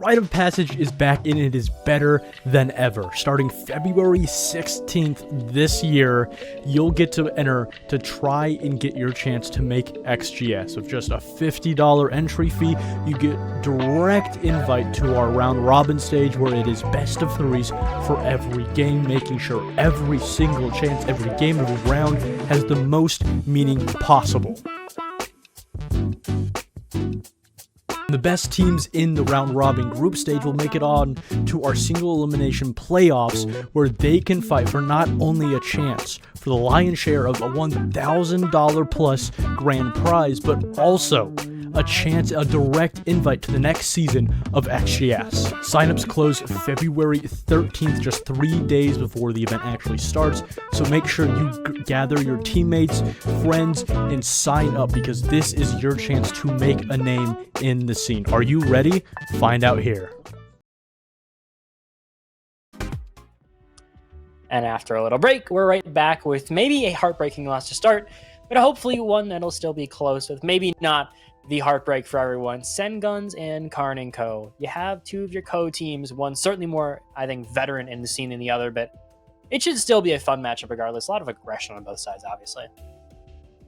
Rite of Passage is back and it is better than ever. Starting February 16th this year, you'll get to enter to try and get your chance to make XGS. With just a $50 entry fee, you get direct invite to our round robin stage where it is best of threes for every game, making sure every single chance, every game, every round has the most meaning possible. The best teams in the round robin group stage will make it on to our single elimination playoffs, where they can fight for not only a chance for the lion's share of a $1,000 plus grand prize, but also a chance, a direct invite to the next season of XGS. Signups close February 13th, just 3 days before the event actually starts, so make sure you gather your teammates, friends, and sign up, because this is your chance to make a name in the scene. Are you ready? Find out here. And after a little break, we're right back with maybe a heartbreaking loss to start, but hopefully one that'll still be close, with maybe not the heartbreak for everyone. Cenguns and Karn and Co. You have two of your co-teams, one certainly more, I think, veteran in the scene than the other, but it should still be a fun matchup regardless. A lot of aggression on both sides, obviously.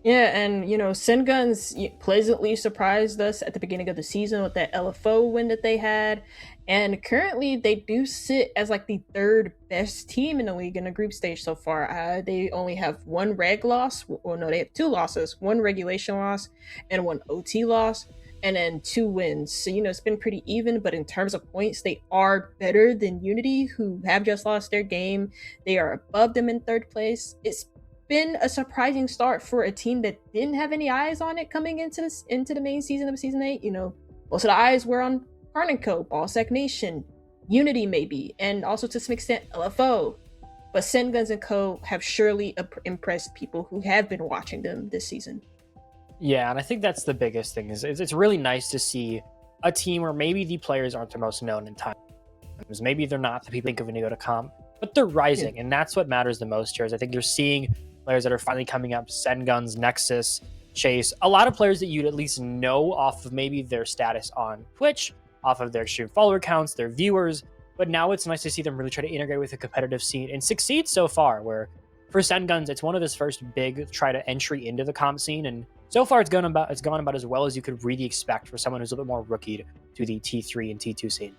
Yeah, and Cenguns pleasantly surprised us at the beginning of the season with that LFO win that they had, and currently they do sit as like the third best team in the league in the group stage so far. They only have one reg loss, well, no, they have two losses: one regulation loss and one OT loss, and then 2 wins. So it's been pretty even. But in terms of points, they are better than Unity, who have just lost their game. They are above them in third place. It's been a surprising start for a team that didn't have any eyes on it coming into the main season of season 8. Most of the eyes were on Karn and Co, Ballsack Nation, Unity maybe, and also to some extent LFO. But Cenguns and Co have surely impressed people who have been watching them this season. Yeah, and I think that's the biggest thing. Is it's really nice to see a team where maybe the players aren't the most known in time. Maybe they're not the people think of when you go to comp, but they're rising, and that's what matters the most here. Is I think you're seeing players that are finally coming up: Cenguns, Nexus, Chase, a lot of players that you'd at least know off of maybe their status on Twitch, off of their extreme follower counts, their viewers. But now it's nice to see them really try to integrate with the competitive scene and succeed so far, where for Cenguns, it's one of his first big try to entry into the comp scene, and so far it's gone about as well as you could really expect for someone who's a little bit more rookie to the T3 and T2 scene.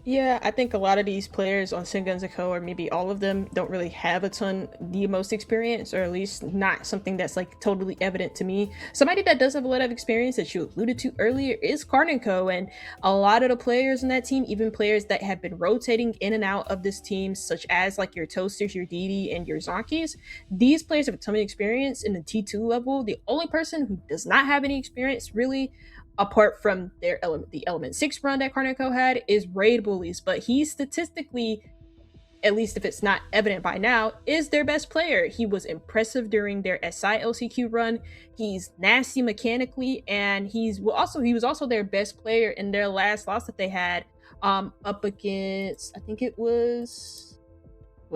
Yeah, I think a lot of these players on Cenguns and Co, or maybe all of them, don't really have the most experience, or at least not something that's like totally evident to me. Somebody that does have a lot of experience that you alluded to earlier is Karn and Co, and a lot of the players in that team, even players that have been rotating in and out of this team, such as like your Toasters, your DD, and your Zonkis, these players have a ton of experience in the T2 level. The only person who does not have any experience really, apart from the Element 6 run that Karn and Co had, is Raid Bullies, but he statistically, at least if it's not evident by now, is their best player. He was impressive during their SI LCQ run. He's nasty mechanically, and he was also their best player in their last loss that they had up against, I think it was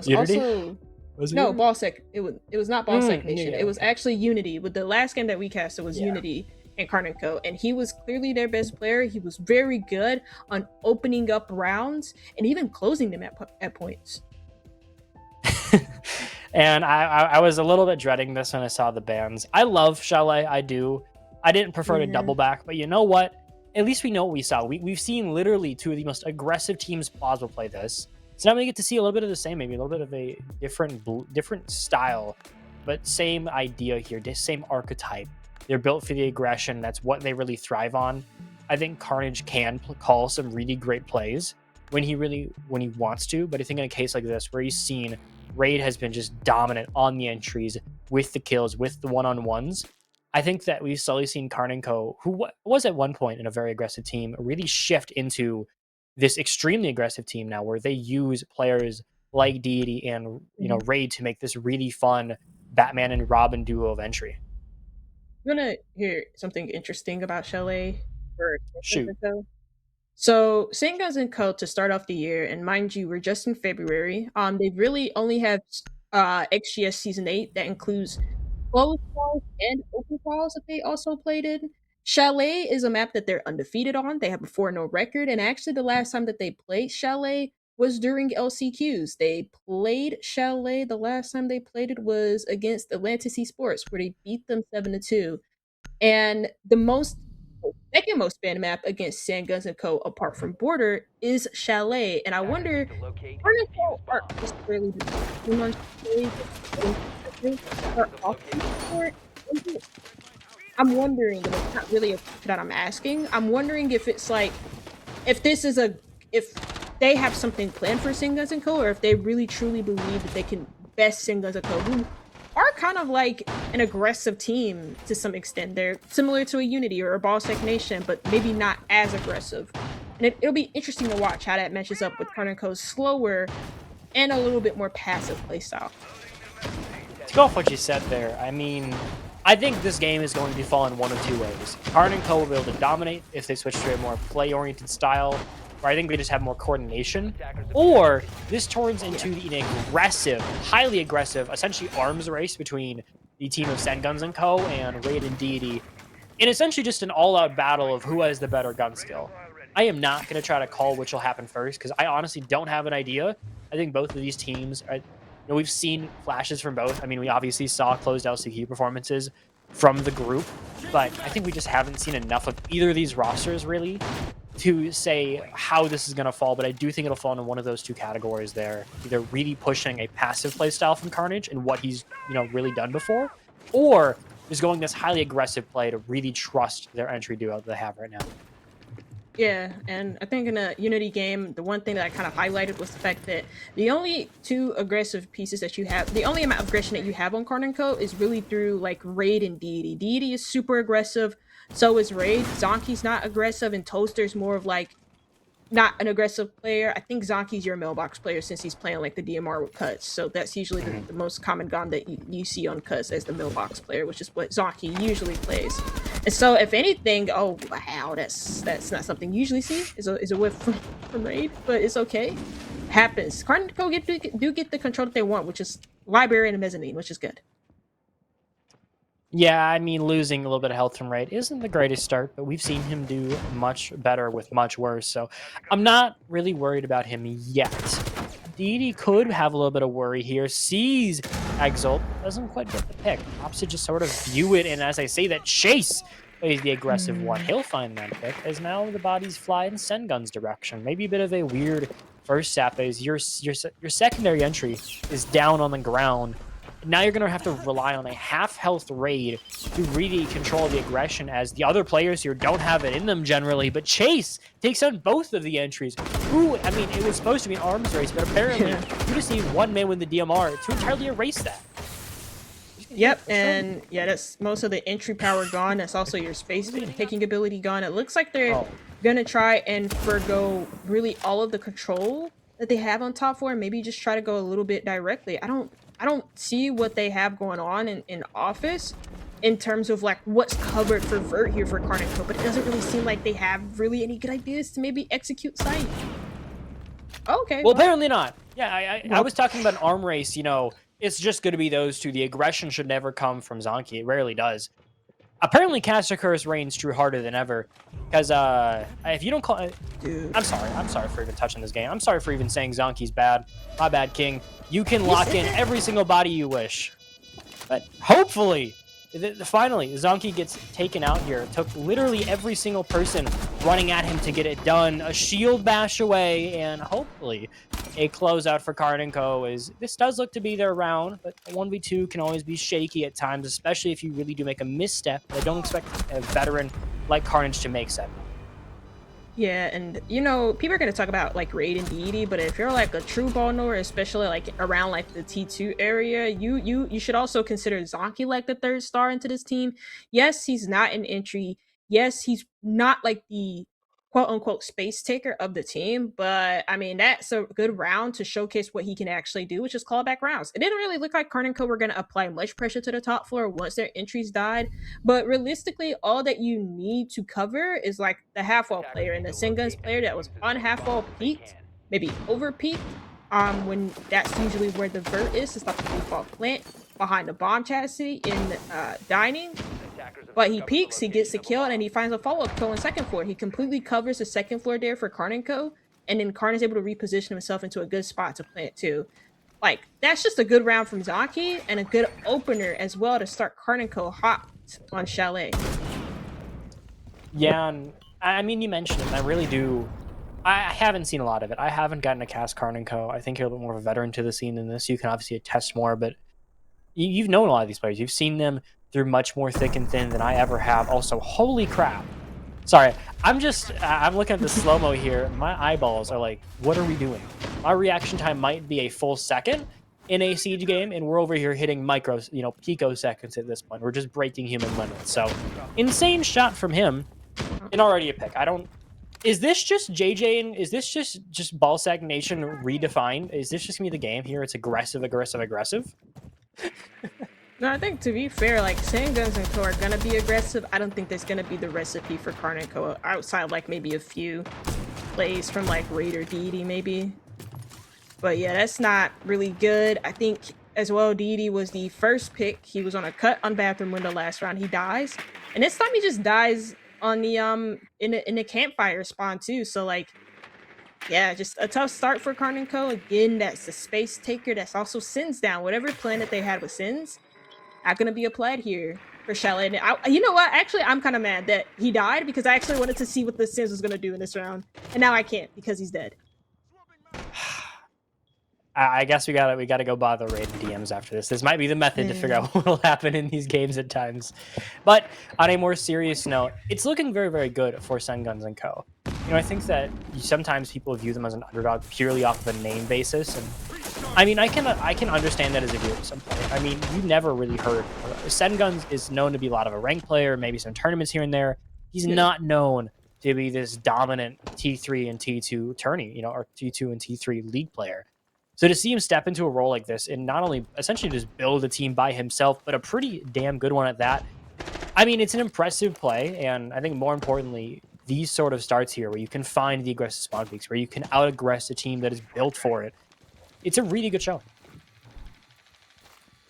Unity? also Was it no Unity? Ballsack. It was not Ballsack Nation. Yeah. It was actually Unity. With the last game that we casted was Unity and Karn and Co, and he was clearly their best player. He was very good on opening up rounds and even closing them at points. And I was a little bit dreading this when I saw the bans. I love Chalet, I do. I didn't prefer to double back, but you know what? At least we know what we saw. We've seen literally two of the most aggressive teams possible play this. So now we get to see a little bit of the same, maybe a little bit of a different style, but same idea here, same archetype. They're built for the aggression. That's what they really thrive on. I think Carnage can call some really great plays when he wants to, but I think in a case like this where he's seen Raid has been just dominant on the entries, with the kills, with the one-on-ones, I think that we've slowly seen Karn and Co, who was at one point in a very aggressive team, really shift into this extremely aggressive team now, where they use players like Deity and Raid to make this really fun Batman and Robin duo of entry. You want to hear something interesting about Chalet? Shoot. So Cenguns and Co, to start off the year, and mind you, we're just in February. They really only have XGS Season 8 that includes closed calls and open calls that they also played in. Chalet is a map that they're undefeated on. They have a 4-0 record, and actually the last time that they played Chalet was during LCQs. They played Chalet. The last time they played it was against Atlantis Esports, where they beat them 7-2. And the second most banned map against Cenguns and Co. apart from Border is Chalet. And I wonder, Carnival aren't necessarily the team on Chalet, but are often for it. I'm wondering, and it's not really a question that I'm asking. I'm wondering if it's like, if this is if they have something planned for Cenguns and Co., or if they really truly believe that they can best Cenguns and Co., who are kind of like an aggressive team to some extent. They're similar to a Unity or a Ballsec Nation, but maybe not as aggressive. And it'll be interesting to watch how that matches up with Karn & Co.'s slower and a little bit more passive playstyle. To go off what you said there, I mean, I think this game is going to fall in one of two ways. Karn & Co. will be able to dominate if they switch to a more play-oriented style, or I think they just have more coordination, or this turns into an aggressive, highly aggressive, essentially arms race between the team of Cenguns and Co. and Raid and Deity, and essentially just an all-out battle of who has the better gun skill. I am not going to try to call which will happen first, because I honestly don't have an idea. I think both of these teams are, we've seen flashes from both. I mean, we obviously saw closed LCQ performances from the group, but I think we just haven't seen enough of either of these rosters, really, to say how this is going to fall. But I do think it'll fall into one of those two categories there. Either really pushing a passive playstyle from Carnage and what he's, really done before, or just going this highly aggressive play to really trust their entry duo that they have right now. Yeah, and I think in a Unity game, the one thing that I kind of highlighted was the fact that the only two aggressive pieces that you have, the only amount of aggression that you have on Karn & Co. is really through like Raid and Deity. Deity is super aggressive, so is Raid. Zonky's not aggressive, and Toaster's more of like not an aggressive player. I think Zonky's your mailbox player since he's playing like the DMR with cuts. So that's usually the most common gun that you see on cuts as the mailbox player, which is what Zonky usually plays. And so if anything, oh wow, that's not something you usually see is a whiff from Raid, but it's okay. Happens. Karn & Co. do get the control that they want, which is library and mezzanine, which is good. Yeah, I mean, losing a little bit of health from Raid isn't the greatest start, but we've seen him do much better with much worse, so I'm not really worried about him yet. Deity could have a little bit of worry here, sees Exalt, doesn't quite get the pick. Opts to just sort of view it, and as I say that, Chase is the aggressive one. He'll find that pick, as now the bodies fly in Cenguns' direction. Maybe a bit of a weird first sap, as your secondary entry is down on the ground. Now you're going to have to rely on a half-health Raid to really control the aggression, as the other players here don't have it in them generally. But Chase takes on both of the entries. Ooh, I mean, it was supposed to be an arms race, but apparently you just need one man with the DMR to entirely erase that. Yep, and yeah, that's most of the entry power gone. That's also your space picking ability gone. It looks like they're gonna try and forgo really all of the control that they have on top four, and maybe just try to go a little bit directly. I don't see what they have going on in office in terms of like what's covered for vert here for Karn & Co, but it doesn't really seem like they have really any good ideas to maybe execute site. Okay. Well, apparently not. Yeah, I was talking about an arm race, it's just going to be those two. The aggression should never come from Zonky. It rarely does. Apparently, Caster Curse reigns true harder than ever. Because if you don't call it... I'm sorry for even touching this game. I'm sorry for even saying Zonky's bad. My bad, King. You can lock in every single body you wish. But hopefully, finally, Zonky gets taken out here. It took literally every single person running at him to get it done. A shield bash away, and hopefully a closeout for Karn & Co. This does look to be their round, but 1v2 can always be shaky at times, especially if you really do make a misstep. I don't expect a veteran like Carnage to make that. Yeah, and people are gonna talk about like Raid and Deity, but if you're like a true ball knower, especially like around like the T2 area, you should also consider Zonky like the third star into this team. Yes, he's not an entry. Yes, he's not like the quote unquote space taker of the team, but I mean that's a good round to showcase what he can actually do, which is callback rounds. It didn't really look like Karn & Co were going to apply much pressure to the top floor once their entries died, but realistically all that you need to cover is like the half wall player and the Cenguns player that was on half wall peaked, maybe over peaked, when that's usually where the vert is. It's like the default plant behind the bomb chassis in dining. But he peeks, he gets the kill, and he finds a follow-up kill on second floor. He completely covers the second floor there for Karn and Co. And then Karn is able to reposition himself into a good spot to plant too. Like, that's just a good round from Zaki and a good opener as well to start Karn and Co. hot on Chalet. Yeah, and I mean, you mentioned it, and I really do. I haven't seen a lot of it. I haven't gotten to cast Karn and Co. I think you're a little more of a veteran to the scene than this. You can obviously attest more, but you've known a lot of these players. You've seen them through much more thick and thin than I ever have. Also, holy crap. Sorry, I'm looking at the slow-mo here. My eyeballs are like, what are we doing? My reaction time might be a full second in a Siege game, and we're over here hitting micros, picoseconds at this point. We're just breaking human limits. So, insane shot from him, and already a pick. Is this just JJ, and is this just Ballsack Nation redefined? Is this just gonna be the game here? It's aggressive, aggressive, aggressive? No, I think to be fair, like Cenguns and Co are gonna be aggressive. I don't think there's gonna be the recipe for Karn and Co outside like maybe a few plays from like Raid or Deity maybe. But yeah, that's not really good. I think as well Deity was the first pick. He was on a cut on bathroom window last round. He dies. And this time he just dies on the in the campfire spawn too. So like yeah, just a tough start for Karn and Co. Again, that's the space taker. That's also Sins down. Whatever plan that they had with Sins, not gonna be applied here for Chalet. You know what? Actually, I'm kind of mad that he died because I actually wanted to see what the Sins was gonna do in this round, and now I can't because he's dead. I guess we gotta go bother Raid DMs after this. This might be the method to figure out what will happen in these games at times. But on a more serious note, it's looking very, very good for Cenguns and Co. I think that sometimes people view them as an underdog purely off of a name basis, and I mean, I can understand that as a viewer at some point. I mean, you never really heard. Cenguns is known to be a lot of a ranked player, maybe some tournaments here and there. He's not known to be this dominant T3 and T2 tourney, or T2 and T3 league player. So to see him step into a role like this and not only essentially just build a team by himself, but a pretty damn good one at that, I mean, it's an impressive play. And I think more importantly, these sort of starts here where you can find the aggressive spawn peaks, where you can out-aggress a team that is built for it. It's a really good show.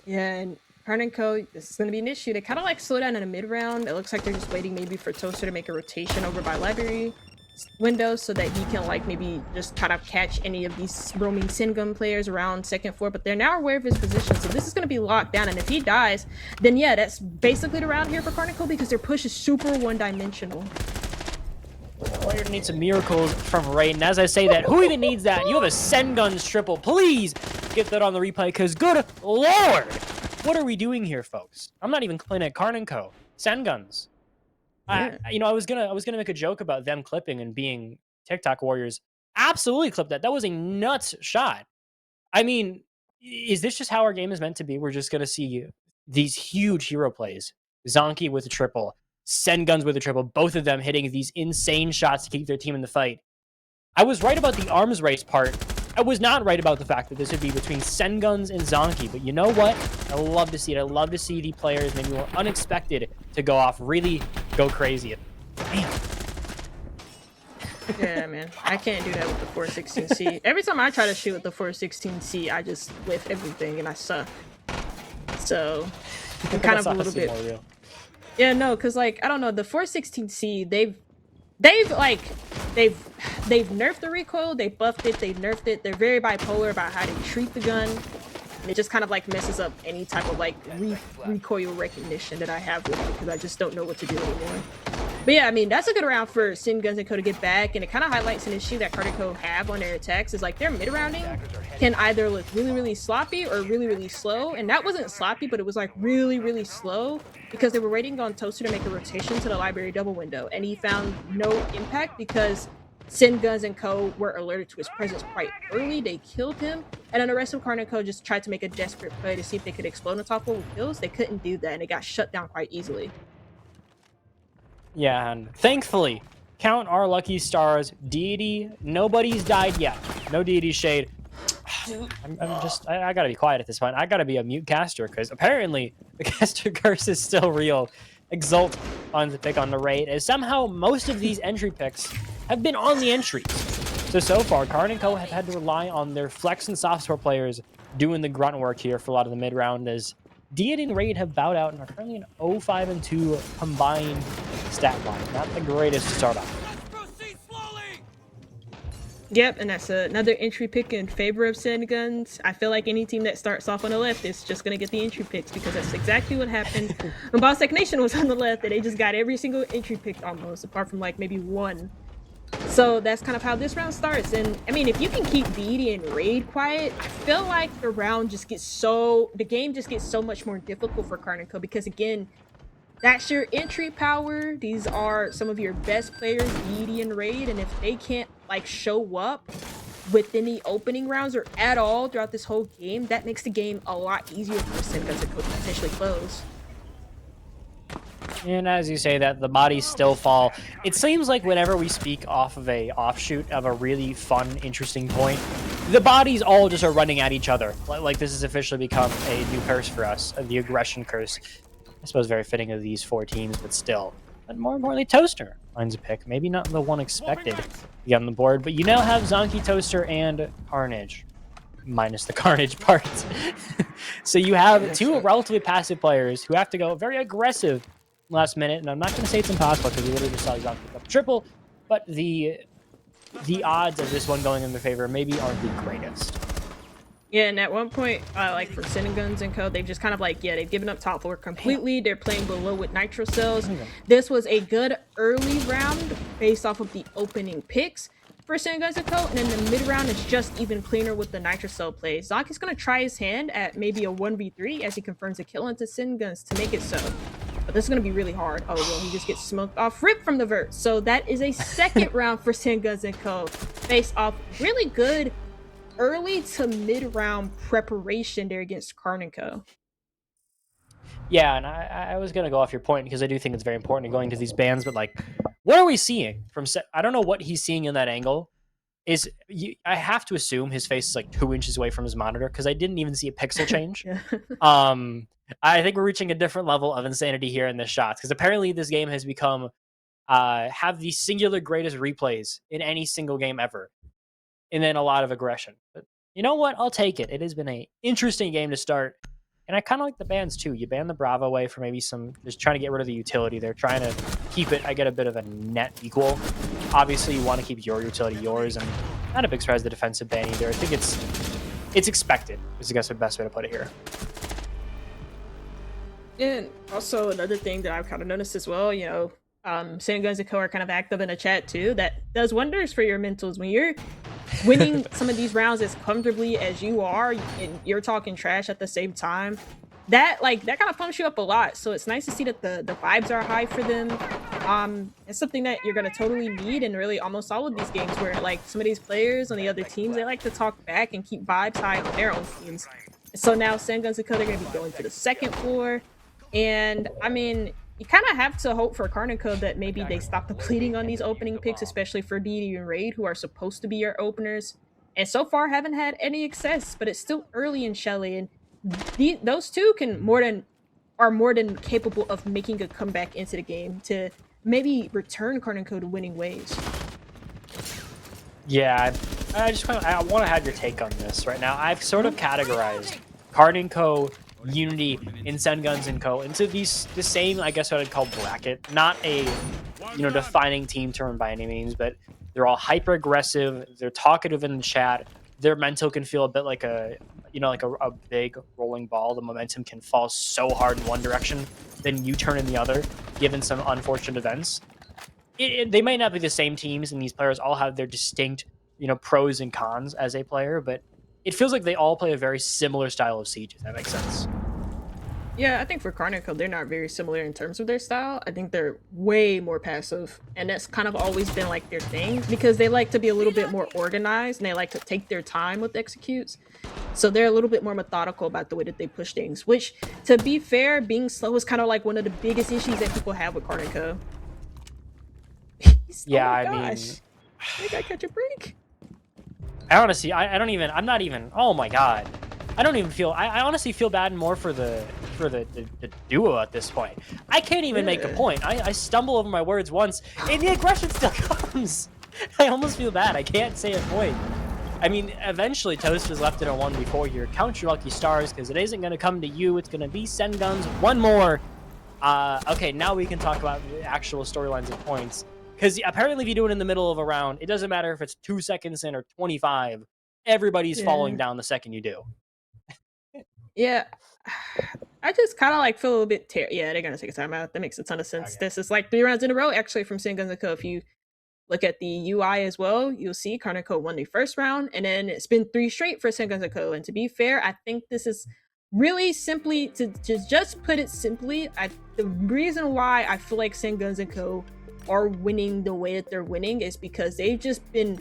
Yeah, and Karn and Co, this is going to be an issue. They kind of like slow down in a mid-round. It looks like they're just waiting maybe for Toaster to make a rotation over by library windows so that he can like maybe just kind of catch any of these roaming Cengun players around second floor, but they're now aware of his position, so this is going to be locked down, and if he dies, then yeah, that's basically the round here for Karn and Co because their push is super one-dimensional. Player needs some miracles from Raid, and as I say that, who even needs that? You have a Cenguns triple. Please get that on the replay, because good lord, what are we doing here, folks? I'm not even playing at Karn and Co. Cenguns. Yeah. I was gonna make a joke about them clipping and being TikTok warriors. Absolutely clip that. That was a nuts shot. I mean, is this just how our game is meant to be? We're just gonna see these huge hero plays. Zonky with a triple, Cenguns with a triple, both of them hitting these insane shots to keep their team in the fight. I was right about the arms race part. I was not right about the fact that this would be between Cenguns and Zonky, but you know what? I love to see it. I love to see the players maybe more unexpected to go off, really go crazy. Man. Yeah, man. I can't do that with the 416C. Every time I try to shoot with the 416C, I just whiff everything and I suck. So, I'm kind of a little bit... Yeah, no, because, like, I don't know, the 416C, they've nerfed the recoil, they buffed it, they nerfed it. They're very bipolar about how they treat the gun. And it just kind of like messes up any type of like recoil recognition that I have with it because I just don't know what to do anymore. But yeah, I mean, that's a good round for Cenguns and Co to get back, and it kind of highlights an issue that Karn and Co have on their attacks is like their mid-rounding can either look really, really sloppy or really, really slow. And that wasn't sloppy, but it was like really, really slow because they were waiting on Toaster to make a rotation to the library double window, and he found no impact because Cenguns and Co were alerted to his presence quite early. They killed him, and then the rest of Karn and Co just tried to make a desperate play to see if they could explode on top of kills. They couldn't do that, and it got shut down quite easily. Yeah, and thankfully, count our lucky stars. Deity, nobody's died yet. No Deity shade. I gotta be quiet at this point. I gotta be a mute caster because apparently the caster curse is still real. Exult on the pick on the Raid, as somehow most of these entry picks have been on the entries. So far, Karn and Co have had to rely on their flex and software players doing the grunt work here for a lot of the mid round, as Deity and Raid have bowed out and are currently an 0-5-2 combined stat line. Not the greatest to start off. Yep, and that's another entry pick in favor of Cenguns. I feel like any team that starts off on the left is just going to get the entry picks because that's exactly what happened when Boss Tech Nation was on the left, and they just got every single entry pick almost, apart from like maybe one. So that's kind of how this round starts. And I mean, if you can keep Deity and Raid quiet, I feel like the game just gets so much more difficult for Karn and Co. Because again, that's your entry power. These are some of your best players, Deity and Raid, and if they can't like show up within the opening rounds or at all throughout this whole game, that makes the game a lot easier for Cenguns to potentially close. And as you say that, the bodies still fall. It seems like whenever we speak off of a offshoot of a really fun, interesting point, the bodies all just are running at each other. Like this has officially become a new curse for us, the aggression curse. I suppose very fitting of these 4 teams, but still. But more importantly, Toaster finds a pick. Maybe not the one expected to be on the board, but you now have Zonky, Toaster, and Carnage. Minus the Carnage part. So you have 2 relatively passive players who have to go very aggressive last minute, and I'm not going to say it's impossible because we literally just saw Zonky pick up triple, but the odds of this one going in their favor maybe aren't the greatest. Yeah, and at one point, like for Cenguns and Co, they've just kind of like, yeah, they've given up top 4 completely. They're playing below with nitro cells. This was a good early round based off of the opening picks for Cenguns and Co, and then the mid round is just even cleaner with the nitro cell play. Zonky's gonna try his hand at maybe a 1v3 as he confirms a kill into Cenguns to make it so. But this is going to be really hard. Oh, well, he just gets smoked off rip from the vert. So that is a second round for Cenguns and Co. Based off really good early to mid-round preparation there against Karn and Co. Yeah, and I was going to go off your point because I do think it's very important going to these bans, but like, what are we seeing from I don't know what he's seeing in that angle. I have to assume his face is like 2 inches away from his monitor because I didn't even see a pixel change. I think we're reaching a different level of insanity here in this shot because apparently this game has become have the singular greatest replays in any single game ever, and then a lot of aggression. But you know what? I'll take it. It has been an interesting game to start, and I kind of like the bans too. You ban the Bravo away for maybe just trying to get rid of the utility. They're trying to keep it. I get a bit of a net equal. Obviously, you want to keep your utility yours, and not a big surprise the defensive ban either. I think it's expected. Is I guess the best way to put it here. And also another thing that I've kind of noticed as well, you know, Cenguns and Co are kind of active in the chat too. That does wonders for your mentals when you're winning some of these rounds as comfortably as you are, and you're talking trash at the same time. That kind of pumps you up a lot. So it's nice to see that the vibes are high for them. It's something that you're gonna totally need in really almost all of these games where like some of these players on the other teams, they like to talk back and keep vibes high on their own teams. So now Cenguns and Co, they're gonna be going to the second floor. And I mean, you kind of have to hope for Karn and Co that maybe they stop the bleeding on these opening picks, especially for Deity and Raid, who are supposed to be your openers. And so far haven't had any success, but it's still early in Shelly, and those two are more than capable of making a comeback into the game to maybe return Karn and Co to winning ways. Yeah, I want to have your take on this right now. I've sort of categorized Karn and Co, Unity, and Cenguns and Co into the same, I guess what I'd call bracket. Not a defining team term by any means, but they're all hyper aggressive. They're talkative in the chat. Their mental can feel a bit like a big rolling ball. The momentum can fall so hard in one direction, then you turn in the other, given some unfortunate events. They might not be the same teams, and these players all have their distinct, pros and cons as a player, but it feels like they all play a very similar style of Siege, if that makes sense. Yeah, I think for Karn and Co, they're not very similar in terms of their style. I think they're way more passive, and that's kind of always been like their thing because they like to be a little bit more organized and they like to take their time with executes. So they're a little bit more methodical about the way that they push things, which, to be fair, being slow is kind of like one of the biggest issues that people have with Karn and Co. Yeah, I mean, I gotta catch a break. I honestly, I'm not even, oh my god. I don't even feel, I honestly feel bad more for the duo at this point. I can't even make a point. I stumble over my words once, and the aggression still comes. I almost feel bad. I can't say a point. I mean, eventually Toast is left in a 1v4 here. Count your lucky stars, because it isn't going to come to you. It's going to be Cenguns. One more. Okay, now we can talk about the actual storylines and points. Because apparently if you do it in the middle of a round, it doesn't matter if it's 2 seconds in or 25. Everybody's falling down the second you do. Yeah. I just kind of like feel a little bit yeah, they're gonna take a timeout. That makes a ton of sense. Okay. This is like 3 rounds in a row actually from Cenguns and Co. If you look at the UI as well, you'll see Karn and Co. won the first round, and then it's been 3 straight for Cenguns and Co. And to be fair, I think this is really simply to just put it simply. The reason why I feel like Cenguns and Co. are winning the way that they're winning is because they've just been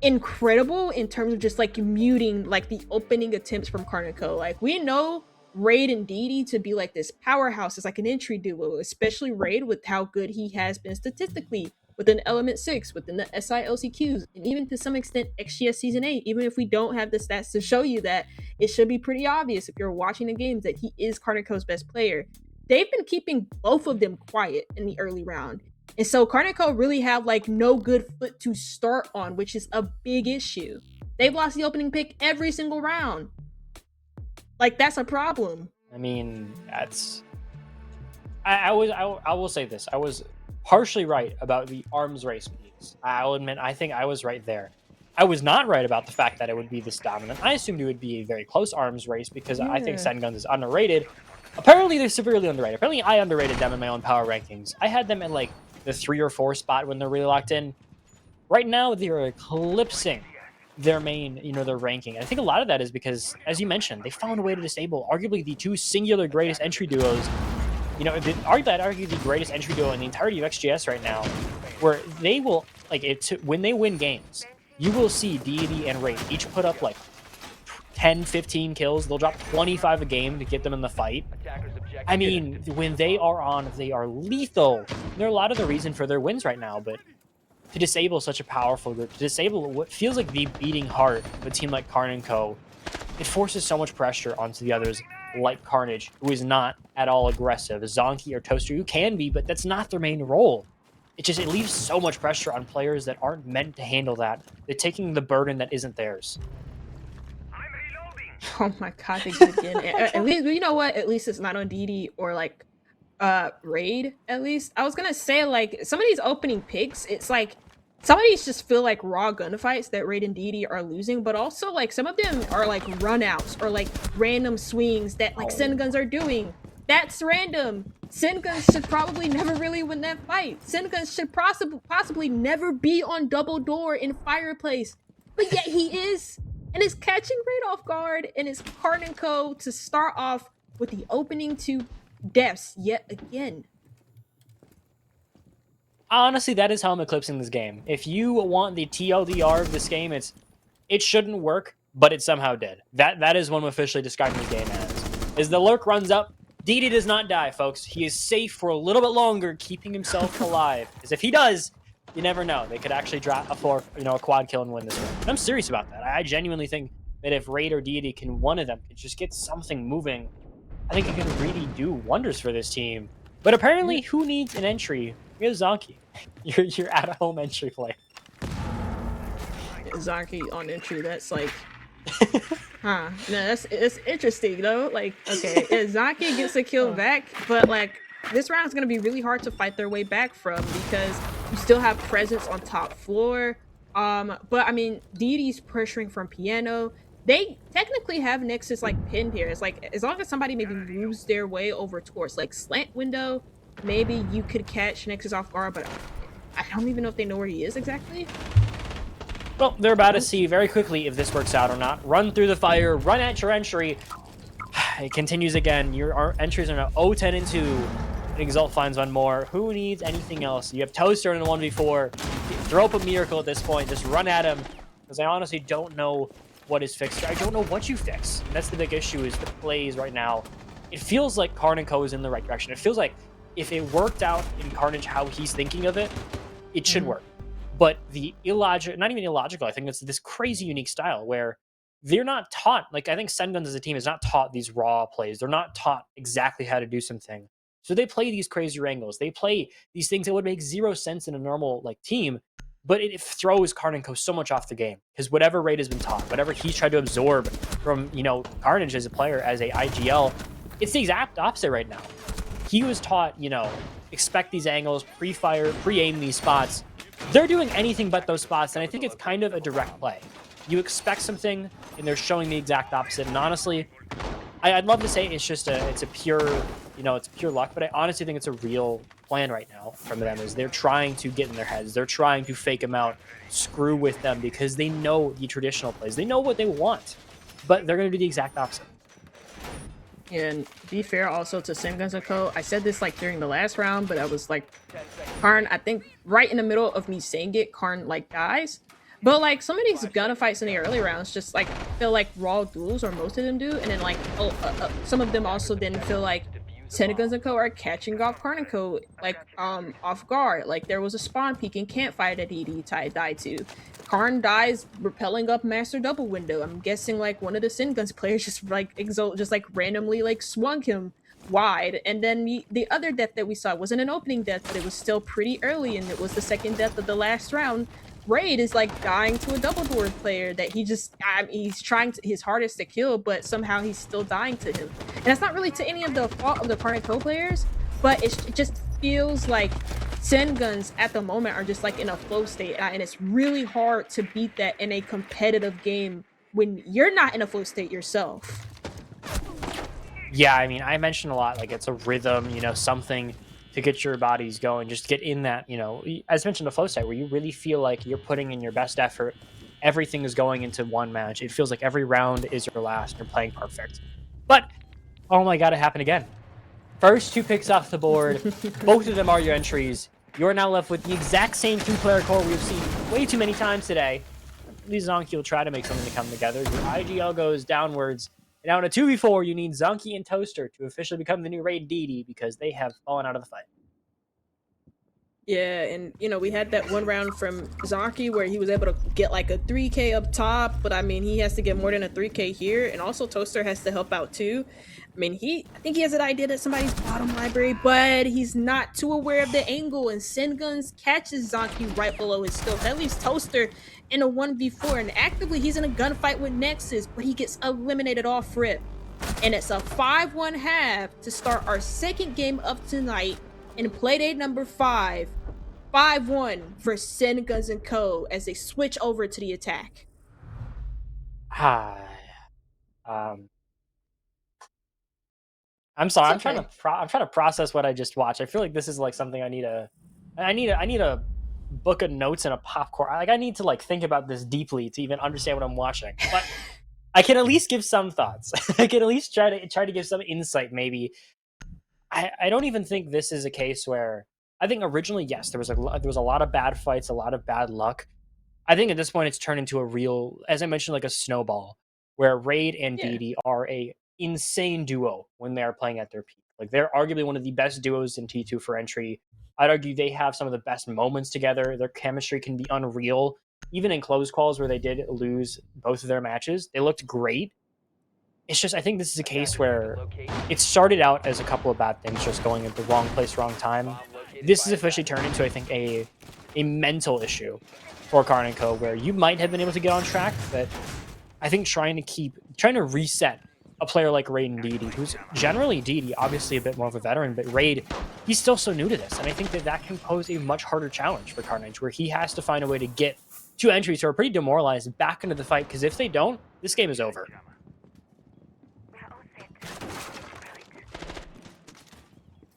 incredible in terms of just like muting like the opening attempts from Karn and Co. Like we know Raid and DD to be like this powerhouse. It's like an entry duo, especially Raid with how good he has been statistically within Element 6, within the SILCQs, and even to some extent XGS Season 8. Even if we don't have the stats to show you that, it should be pretty obvious if you're watching the games that he is Karn and Co.'s best player. They've been keeping both of them quiet in the early round. And so Karn and Co. really have like no good foot to start on, which is a big issue. They've lost the opening pick every single round. Like that's a problem. I mean, that's. I will say this. I was partially right about the arms race piece. I'll admit, I think I was right there. I was not right about the fact that it would be this dominant. I assumed it would be a very close arms race because I think Cenguns is underrated. Apparently, they're severely underrated. Apparently, I underrated them in my own power rankings. I had them in like the 3 or 4 spot when they're really locked in. Right now, they're eclipsing their main, their ranking. And I think a lot of that is because, as you mentioned, they found a way to disable arguably the 2 singular greatest entry duos. I'd argue the greatest entry duo in the entirety of XGS right now, where they will, when they win games, you will see Deity and Raid each put up like 10, 15 kills. They'll drop 25 a game to get them in the fight. I mean, when they are on, they are lethal. They're a lot of the reason for their wins right now, but to disable such a powerful group, to disable what feels like the beating heart of a team like Karn and Co., it forces so much pressure onto the others like Carnage, who is not at all aggressive, Zonky or Toaster, who can be, but that's not their main role. It leaves so much pressure on players that aren't meant to handle that. They're taking the burden that isn't theirs. Oh my god, they did again. At least, you know what? At least it's not on DD or like Raid, at least. I was gonna say, like, some of these opening picks, it's like some of these just feel like raw gunfights that Raid and DD are losing, but also like some of them are like runouts or like random swings that like Cenguns are doing. That's random. Cenguns should probably never really win that fight. Cenguns should possibly never be on double door in Fireplace, but yet he is. And it's catching Raid off guard, and it's Karn and Co. to start off with the opening 2 deaths yet again. Honestly, that is how I'm eclipsing this game. If you want the TLDR of this game, it shouldn't work, but it somehow did. That is what I'm officially describing this game as. The lurk runs up, DD does not die, folks. He is safe for a little bit longer, keeping himself alive. Because if he does, you never know. They could actually drop a quad kill and win this one. And I'm serious about that. I genuinely think that if Raid or Deity one of them could just get something moving, I think it can really do wonders for this team. But apparently, who needs an entry? We have Zonky. You're at a home entry play. Zonky on entry, that's like huh. No, it's interesting though. Like, okay, yeah, Zonky gets a kill back, but like this round is gonna be really hard to fight their way back from because you still have presence on top floor. But I mean, Deity's pressuring from piano. They technically have Nexus like pinned here. It's like as long as somebody maybe moves their way over towards like slant window, maybe you could catch Nexus off guard, but I don't even know if they know where he is exactly. Well, they're about to see very quickly if this works out or not. Run through the fire, run at your entry. It continues again. Your entries are now 0-10 and 2. Exalt finds one more. Who needs anything else? You have Toaster in a 1v4. Throw up a miracle at this point. Just run at him. Because I honestly don't know what is fixed. I don't know what you fix. And that's the big issue is the plays right now. It feels like Karn and Co. is in the right direction. It feels like if it worked out in Carnage how he's thinking of it, it should work. But the illogical, not even illogical, I think it's this crazy unique style where they're not taught, like I think Cenguns as a team is not taught these raw plays. They're not taught exactly how to do something. So they play these crazy wrangles. They play these things that would make zero sense in a normal like team, but it throws Karn and Co so much off the game because whatever Raid has been taught, whatever he's tried to absorb from, you know, Carnage as a player, as a IGL, it's the exact opposite right now. He was taught, you know, expect these angles, pre-fire, pre-aim these spots. They're doing anything but those spots, and I think it's kind of a direct play. You expect something, and they're showing the exact opposite. And honestly, I'd love to say it's just it's a pure, you know, it's pure luck, but I honestly think it's a real plan right now from them. Is they're trying to get in their heads, they're trying to fake them out, screw with them because they know the traditional plays, they know what they want, but they're going to do the exact opposite. And to be fair also to Cenguns & Co, I said this like during the last round, but I was like, Karn, I think right in the middle of me saying it, Karn like dies. But like some of these gunfights in the early rounds just like feel like raw duels, or most of them do, and then like some of them also didn't feel like Cenguns & Co are catching off Karn & Co like off guard. Like there was a spawn peek and campfire that he died to. Karn dies repelling up master double window. I'm guessing like one of the Cenguns players just like just like randomly like swung him wide. And then the other death that we saw wasn't an opening death, but it was still pretty early, and it was the second death of the last round. Raid is like dying to a double door player that he's trying his hardest to kill, but somehow he's still dying to him. And that's not really to any of the fault of the Karn & Co players, but it just feels like Cenguns at the moment are just like in a flow state, and it's really hard to beat that in a competitive game when you're not in a flow state yourself. Yeah, I mean, I mentioned a lot, like it's a rhythm, you know, something to get your bodies going, just get in that, you know, as mentioned, a flow state where you really feel like you're putting in your best effort. Everything is going into one match. It feels like every round is your last. You're playing perfect. But, oh my god, it happened again. First 2 picks off the board. Both of them are your entries. You're now left with the exact same 2-player core we've seen way too many times today. At least Zonky will try to make something to come together. Your IGL goes downwards. And now in a 2v4, you need Zonky and Toaster to officially become the new Raid DD because they have fallen out of the fight. Yeah, and you know, we had that one round from Zonky where he was able to get like a 3k up top, but I mean, he has to get more than a 3k here, and also Toaster has to help out too. I mean, I think he has an idea that somebody's bottom library, but he's not too aware of the angle, and Cenguns catches Zonky right below his scope. That leaves Toaster in a 1v4, and actively he's in a gunfight with Nexus, but he gets eliminated off rip. And it's a 5-1 half to start our second game of tonight in Playday number 5. 5-1 for Cenguns & Co as they switch over to the attack. I'm sorry. It's okay. I'm trying to process what I just watched. I feel like this is like something I need a book of notes and a popcorn. Like I need to like think about this deeply to even understand what I'm watching. But I can at least give some thoughts. I can at least try to give some insight. Maybe I don't even think this is a case where I think originally, yes, there was a lot of bad fights, a lot of bad luck. I think at this point it's turned into a real, as I mentioned, like a snowball where Raid and DD are a insane duo when they are playing at their peak. Like they're arguably one of the best duos in T2 for entry. I'd argue they have some of the best moments together. Their chemistry can be unreal. Even in close calls where they did lose both of their matches, they looked great. It's just, I think this is a case where it started out as a couple of bad things, just going at the wrong place, wrong time. This has officially turned into, I think, a mental issue for Karn & Co, where you might have been able to get on track, but I think trying to reset a player like Raid and DD, who's generally DD, obviously a bit more of a veteran, but Raid, he's still so new to this, and I think that can pose a much harder challenge for Carnage, where he has to find a way to get 2 entries who are pretty demoralized back into the fight, because if they don't, this game is over.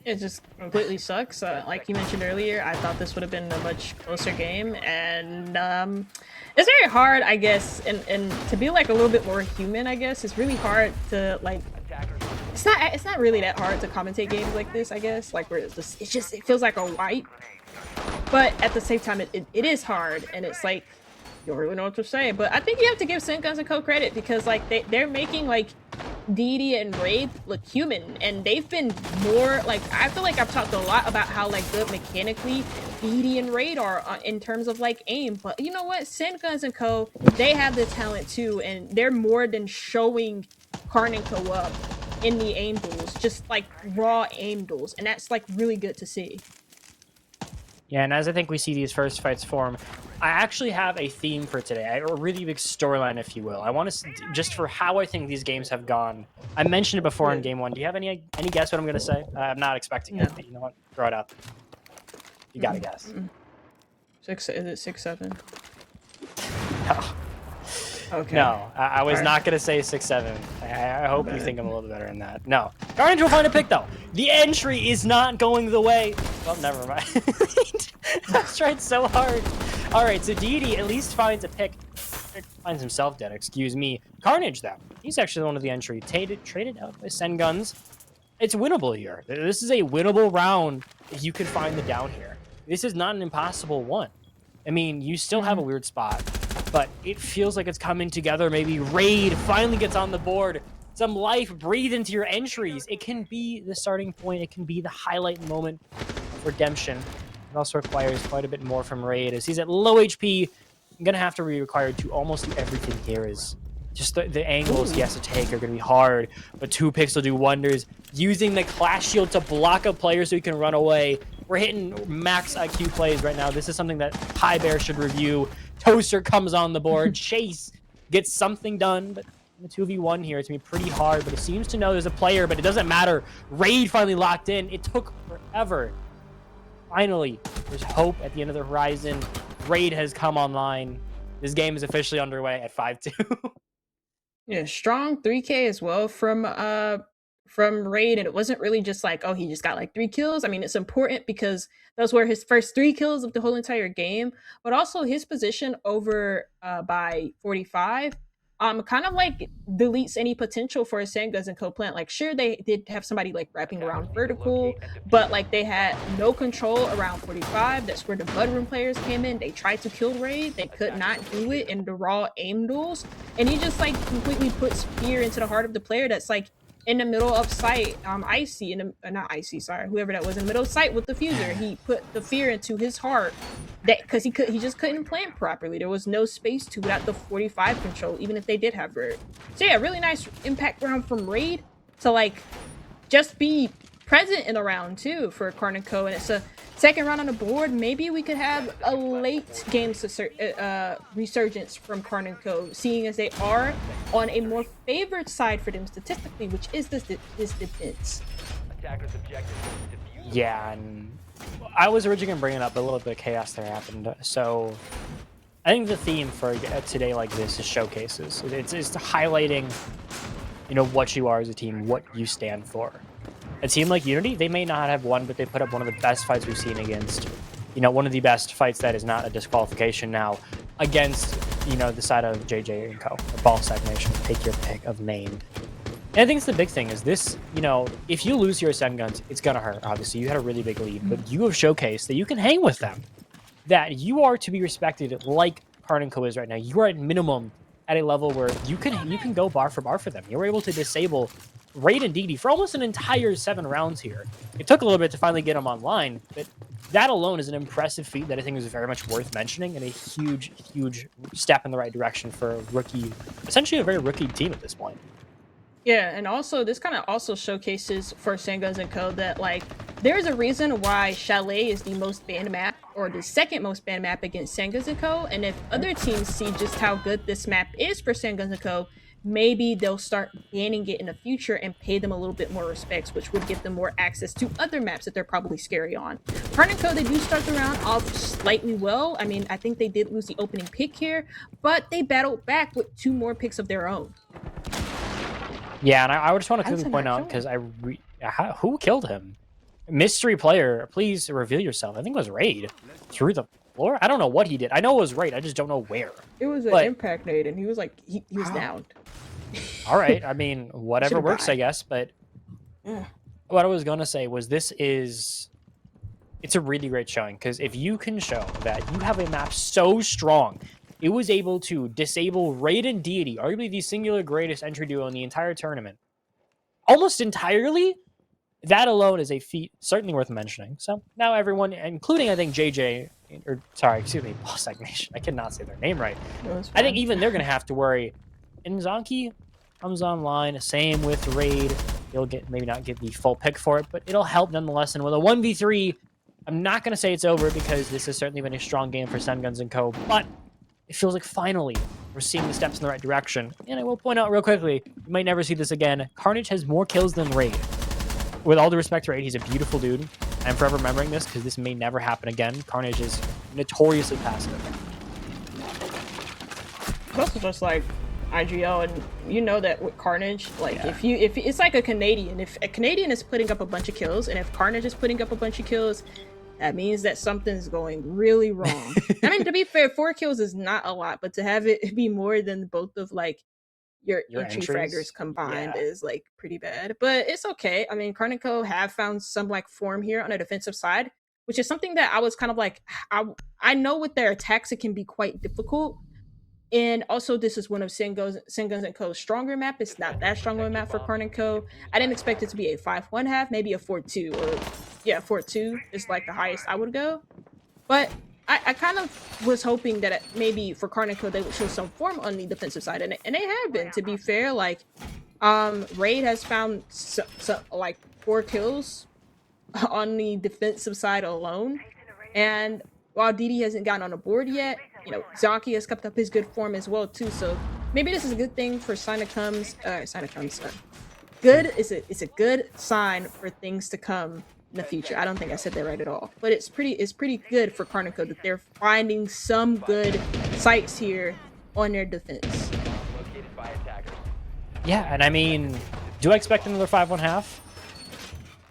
It just completely sucks. Like you mentioned earlier, I thought this would have been a much closer game, and it's very hard, I guess, and to be like a little bit more human, I guess. It's really hard to like. It's not really that hard to commentate games like this, I guess. Like where it feels like a wipe, but at the same time, it is hard, and it's like you don't really know what to say. But I think you have to give Cenguns & Co credit because like they're making like DD and Raid look human, and they've been more like, I feel like I've talked a lot about how like good mechanically DD and Raid are in terms of like aim, but you know what, Cenguns & Co, they have the talent too, and they're more than showing Karn & Co up in the aim duels, just like raw aim duels, and that's like really good to see. Yeah, and as I think we see these first fights form, I actually have a theme for today, a really big storyline, if you will. I want to, just for how I think these games have gone. I mentioned it before in game 1. Do you have any guess what I'm going to say? I'm not expecting it, but you know what? Throw it out there. You got to guess. Is it 6-7? No. Okay. No, I was not going to say 6-7. I hope you think I'm a little bit better than that. No. Karn will find a pick, though. The entry is not going the way. Well, never mind. I tried so hard. All right, so Deity at least finds a pick. Finds himself dead, excuse me. Carnage, though. He's actually one of the entry. Traded out by Cenguns. It's winnable here. This is a winnable round if you can find the down here. This is not an impossible one. I mean, you still have a weird spot, but it feels like it's coming together. Maybe Raid finally gets on the board. Some life breathe into your entries. It can be the starting point. It can be the highlight moment of redemption. It also requires quite a bit more from Raid. As he's at low HP, I'm going to have to be required to almost do everything here. Is just the angles he has to take are going to be hard, but 2 picks will do wonders. Using the Clash Shield to block a player so he can run away. We're hitting max IQ plays right now. This is something that High Bear should review. Toaster comes on the board. Chase gets something done, but in the 2v1 here, it's going to be pretty hard, but it seems to know there's a player, but it doesn't matter. Raid finally locked in. It took forever. Finally, there's hope at the end of the horizon. Raid has come online. This game is officially underway at 5-2. Yeah, strong 3K as well from Raid, and it wasn't really just like, oh, he just got like 3 kills. I mean, it's important because those were his first 3 kills of the whole entire game, but also his position over by 45 kind of like deletes any potential for a Cenguns and co-plant. Like, sure, they did have somebody like wrapping around vertical, but like they had no control around 45. That's where the Budroom players came in. They tried to kill Raid. They could not do it in the raw aim duels, and he just like completely puts fear into the heart of the player that's like in the middle of sight. Icy in the not Icy, sorry, whoever that was in the middle of sight with the fuser. He put the fear into his heart that because he just couldn't plan properly. There was no space to without the 45 control, even if they did have Raid. So yeah, really nice impact round from Raid to like just be present in a round too for Karn and Co. And it's a second round on the board. Maybe we could have a late game resurgence from Karn and Co. Seeing as they are on a more favored side for them statistically, which is this defense. Yeah, and I was originally going to bring it up, but a little bit of chaos there happened. So I think the theme for today like this is showcases. It's highlighting, you know, what you are as a team, what you stand for. A team like Unity, they may not have won, but they put up one of the best fights we've seen against, you know, one of the best fights that is not a disqualification now against, you know, the side of JJ and Co. Ball Stagnation. Take your pick of name. And I think it's the big thing is this, you know, if you lose your Cenguns, it's going to hurt. Obviously, you had a really big lead, but you have showcased that you can hang with them, that you are to be respected like Karn and Co. is right now. You are at minimum at a level where you can go bar for them. You were able to disable Raid and Deity for almost an entire 7 rounds here. It took a little bit to finally get them online, but that alone is an impressive feat that I think is very much worth mentioning and a huge, huge step in the right direction for a rookie, essentially a very rookie team at this point. Yeah, and also this kind of also showcases for Cenguns and Co. that like there's a reason why Chalet is the most banned map or the second most banned map against Cenguns and Co. And if other teams see just how good this map is for Cenguns and Co., maybe they'll start banning it in the future and pay them a little bit more respects, which would give them more access to other maps that they're probably scary on. Karn and Co., they do start the round off slightly well. I mean, I think they did lose the opening pick here, but they battled back with 2 more picks of their own. Yeah, and I just want to quickly point out, because who killed him? Mystery player, please reveal yourself. I think it was Raid. Through the floor? I don't know what he did. I know it was Raid. I just don't know where. It was an impact nade, and he was like, he was down. All right. I mean, whatever works, I guess. But what I was going to say was it's a really great showing, because if you can show that you have a map so strong, it was able to disable Raid and Deity, arguably the singular greatest entry duo in the entire tournament, almost entirely. That alone is a feat certainly worth mentioning. So now everyone, including I think JJ, or sorry, excuse me, Ball Stagnation. I cannot say their name right. I think even they're going to have to worry. And Zonky comes online, same with Raid. He'll maybe not get the full pick for it, but it'll help nonetheless. And with a 1v3, I'm not going to say it's over because this has certainly been a strong game for Cenguns and Co. But it feels like finally we're seeing the steps in the right direction. And I will point out real quickly, you might never see this again. Carnage has more kills than Raid. With all due respect to Raid, he's a beautiful dude. I'm forever remembering this because this may never happen again. Carnage is notoriously passive. It's also just like IGL, and you know that with Carnage, like if it's like a Canadian, if a Canadian is putting up a bunch of kills, and if Carnage is putting up a bunch of kills, that means that something's going really wrong. I mean, to be fair, 4 kills is not a lot, but to have it be more than both of like your entry fraggers combined is like pretty bad. But it's okay. I mean, Karn and Co have found some like form here on the defensive side, which is something that I was kind of like, I know with their attacks it can be quite difficult. And also, this is one of Cenguns and Co.'s stronger map. It's not that strong of a map for Karn and Co. I didn't expect it to be a 5-1 half, maybe a 4-2, or 4-2 is like the highest I would go. But I kind of was hoping that maybe for Karn and Co. they would show some form on the defensive side, and they have been. To be fair, like Raid has found like 4 kills on the defensive side alone, and while DD hasn't gotten on the board yet, you know, Zaki has kept up his good form as well too. So maybe this is a good thing for good. It's a good sign for things to come in the future. I don't think I said that right at all, but it's pretty good for Karn and Co that they're finding some good sites here on their defense. Yeah, and I mean, do I expect another 5-1 half?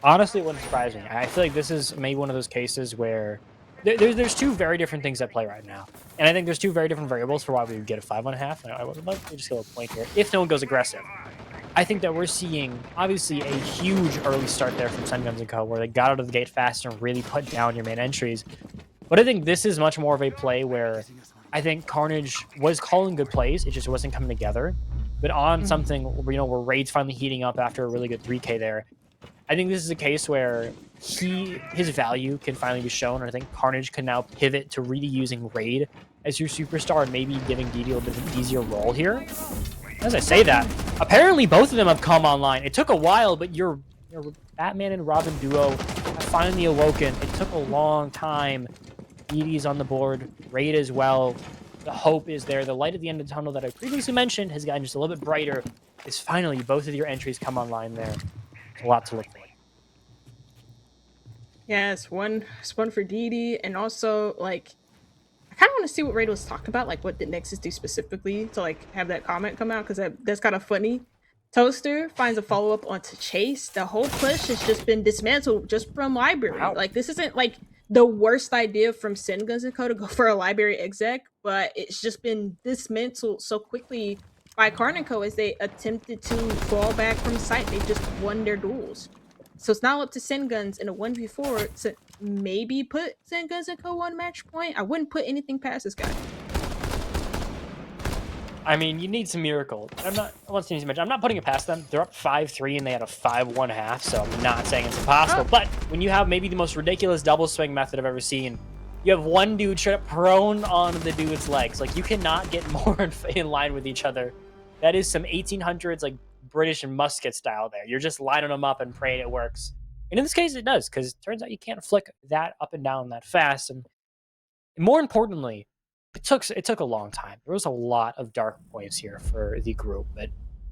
Honestly, it wouldn't surprise me. I feel like this is maybe one of those cases where there's 2 very different things at play right now. And I think there's 2 very different variables for why we would get a 5-1 half. And I would like to just get a point here. If no one goes aggressive, I think that we're seeing, obviously, a huge early start there from Cenguns and Co., where they got out of the gate fast and really put down your main entries. But I think this is much more of a play where I think Carnage was calling good plays. It just wasn't coming together. But on something, you know, where Raid's finally heating up after a really good 3K there, I think this is a case where his value can finally be shown, and I think Carnage can now pivot to really using Raid as your superstar and maybe giving DD a little bit of an easier role here. As I say that, apparently both of them have come online. It took a while, but your Batman and Robin duo have finally awoken. It took a long time. DD's on the board, Raid as well. The hope is there. The light at the end of the tunnel that I previously mentioned has gotten just a little bit brighter. Is finally both of your entries come online there. A lot to look for. Yeah, it's one for DD, and also like I kind of want to see what Raid was talking about, like what did Nexus do specifically to like have that comment come out, because that's kind of funny. Toaster finds a follow-up onto Chase. The whole push has just been dismantled just from library. Wow. Like this isn't like the worst idea from Cenguns and Co to go for a library exec, but it's just been dismantled so quickly by Karn and Co as they attempted to fall back from site. They just won their duels. So it's now up to Cenguns in a 1v4 to maybe put Cenguns and Co on match point. I wouldn't put anything past this guy. I mean, you need some miracle. I'm not putting it past them. They're up 5-3 and they had a 5-1 half, so I'm not saying it's impossible. But when you have maybe the most ridiculous double swing method I've ever seen, you have one dude straight up prone on the dude's legs. Like, you cannot get more in line with each other. That is some 1800s, like, British and musket style there. You're just lining them up and praying it works. And in this case, it does, because it turns out you can't flick that up and down that fast. And more importantly, it took a long time. There was a lot of dark points here for the group. But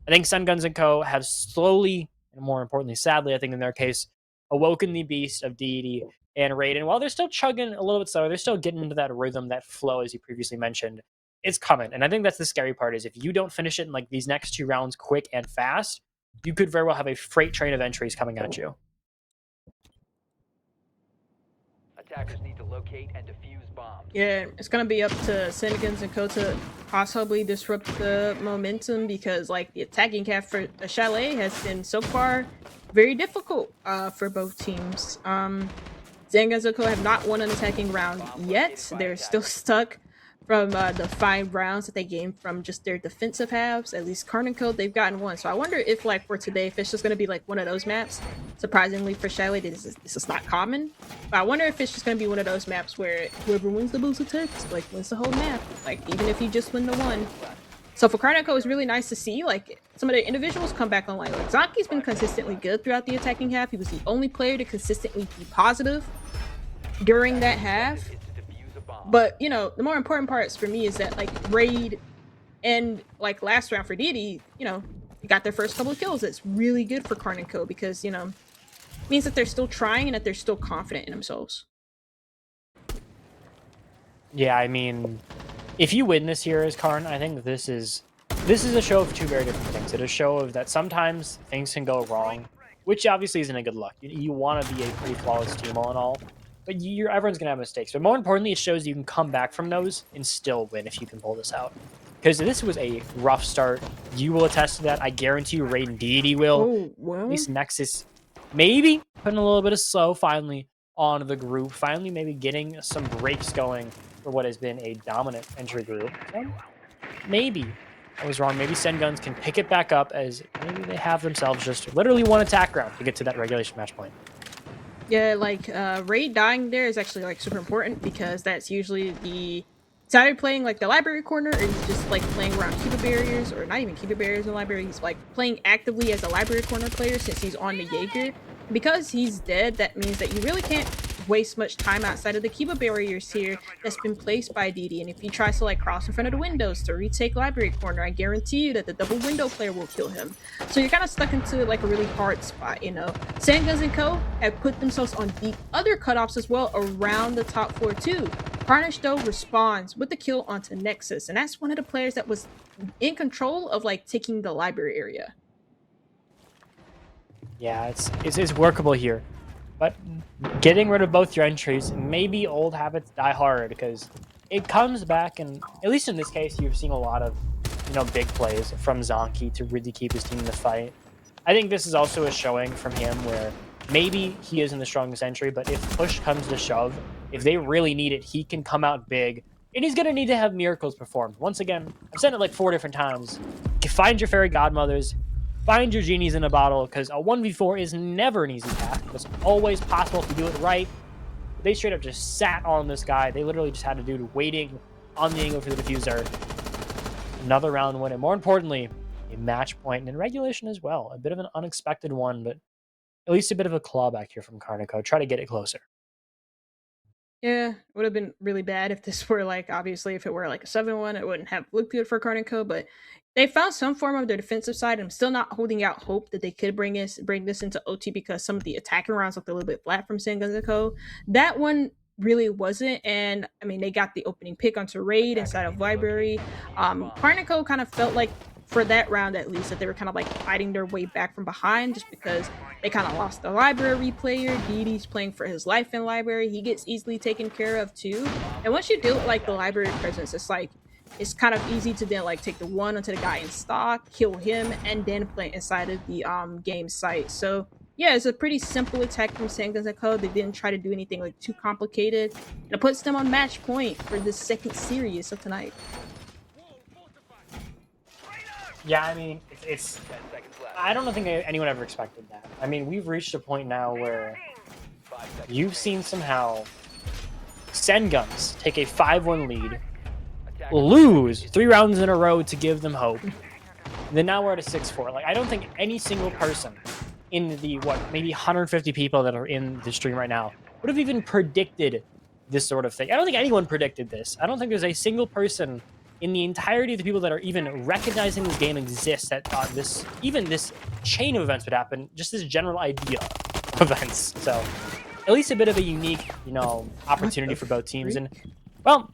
I think Cenguns and Co. have slowly, and more importantly, sadly, I think in their case, awoken the beast of deity and Raid. And while they're still chugging a little bit slower, they're still getting into that rhythm, that flow, as you previously mentioned. It's coming. And I think that's the scary part, is if you don't finish it in like these next 2 rounds quick and fast, you could very well have a freight train of entries coming at you. Attackers need to locate and defuse bombs. Yeah, it's gonna be up to Cenguns and Co to possibly disrupt the momentum, because like the attacking cap for the Chalet has been so far very difficult for both teams. Cenguns and Co have not won an attacking round yet. They're still stuck from the 5 rounds that they gained from just their defensive halves. At least Karn and Co, they've gotten 1. So I wonder if, like, for today, if it's just going to be, like, one of those maps. Surprisingly for Chalet, this is not common. But I wonder if it's just going to be one of those maps where whoever wins the boost attacks, like, wins the whole map. Like, even if you just win the 1. So for Karn and Co, it's really nice to see, like, some of the individuals come back online. Like, Zaki's been consistently good throughout the attacking half. He was the only player to consistently be positive. during that half. But you know, the more important parts for me is that like Raid and like last round for Deity, you know, got their first couple of kills. It's really good for Karn and Co because you know it means that they're still trying and that they're still confident in themselves. Yeah, I mean, if you win this year as Karn, I think this is a show of two very different things. It's a show of that sometimes things can go wrong, which obviously isn't a good luck. You want to be a pretty flawless team all in all, but everyone's gonna have mistakes. But more importantly, it shows you can come back from those and still win if you can pull this out. Because this was a rough start. You will attest to that. I guarantee you, Raid and Deity will. Oh well. At least Nexus, maybe putting a little bit of slow finally on the group. Finally, maybe getting some breaks going for what has been a dominant entry group. So maybe I was wrong. Maybe Cenguns can pick it back up as maybe they have themselves just literally one attack round to get to that regulation match point. Yeah, like Raid dying there is actually like super important because that's usually the he's either playing like the library corner or he's just like playing around Cuba barriers or not even Cuba barriers in the library. He's like playing actively as a library corner player since he's on the Jaeger. Because he's dead, that means that you really can't waste much time outside of the Cuba barriers here that's been placed by Deity. And if he tries to like cross in front of the windows to retake library corner, I guarantee you that the double window player will kill him. So you're kind of stuck into like a really hard spot, you know. Cenguns and Co have put themselves on the other cutoffs as well around the top floor too. Carnage though responds with the kill onto Nexus, and that's one of the players that was in control of like taking the library area. Yeah, it's workable here. But getting rid of both your entries, maybe old habits die hard because it comes back, and at least in this case, you've seen a lot of, you know, big plays from Zonky to really keep his team in the fight. I think this is also a showing from him where maybe he isn't the strongest entry, but if push comes to shove, if they really need it, he can come out big, and he's going to need to have miracles performed. Once again, I've said it like 4 different times. Find your fairy godmothers, find your genies in a bottle, because a 1v4 is never an easy task. It's always possible if you do it right. They straight up just sat on this guy. They literally just had a dude waiting on the angle for the diffuser. Another round win, and more importantly, a match point, and in regulation as well. A bit of an unexpected one, but at least a bit of a clawback here from Karnico. Try to get it closer. Yeah, it would have been really bad if this were like, obviously, if it were like a 7-1, it wouldn't have looked good for Karnico, but they found some form of their defensive side. I'm still not holding out hope that they could bring this into OT because some of the attacking rounds looked a little bit flat from Cenguns and Co. That one really wasn't, and I mean, they got the opening pick onto Raid inside of Library. Karnico kind of felt like, for that round at least, that they were kind of like fighting their way back from behind just because they kind of lost the library player. Deity's playing for his life in library. He gets easily taken care of too. And once you deal with like the library presence, it's like it's kind of easy to then like take the one onto the guy in stock, kill him, and then play inside of the game site. So yeah, it's a pretty simple attack from Cenguns and Co. They didn't try to do anything like too complicated. And it puts them on match point for the second series of tonight. Yeah, I mean, it's I don't think anyone ever expected that. I mean, we've reached a point now where you've seen somehow Cenguns take a 5-1 lead, lose 3 rounds in a row to give them hope. And then now we're at a 6-4. Like, I don't think any single person in the, maybe 150 people that are in the stream right now would have even predicted this sort of thing. I don't think anyone predicted this. I don't think there's a single person in the entirety of the people that are even recognizing this game exists that thought this chain of events would happen, just this general idea of events. So at least a bit of a unique, you know, opportunity for both teams. And well,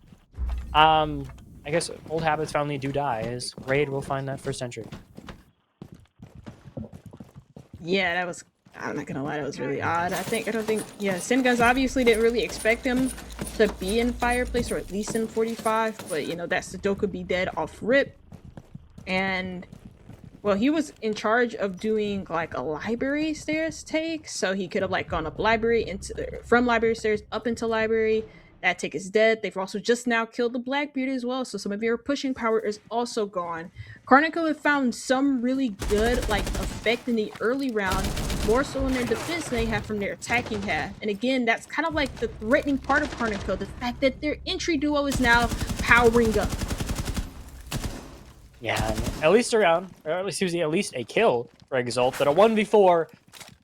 I guess old habits finally do die as Raid will find that first entry. Yeah, that was, I'm not gonna lie, that was really odd. I don't think, yeah, Cenguns obviously didn't really expect him to be in Fireplace, or at least in 45, but you know, that Sado could be dead off rip. And well, he was in charge of doing like a library stairs take, so he could have like gone up library from library stairs up into library. That take is dead. They've also just now killed the Blackbeard as well, so some of your pushing power is also gone. Karnico have found some really good like effect in the early round, more so in their defense than they have from their attacking half. And again, that's kind of like the threatening part of Karnico, the fact that their entry duo is now powering up. Yeah, at least a round, or at least at least a kill for Exalt. But a 1v4,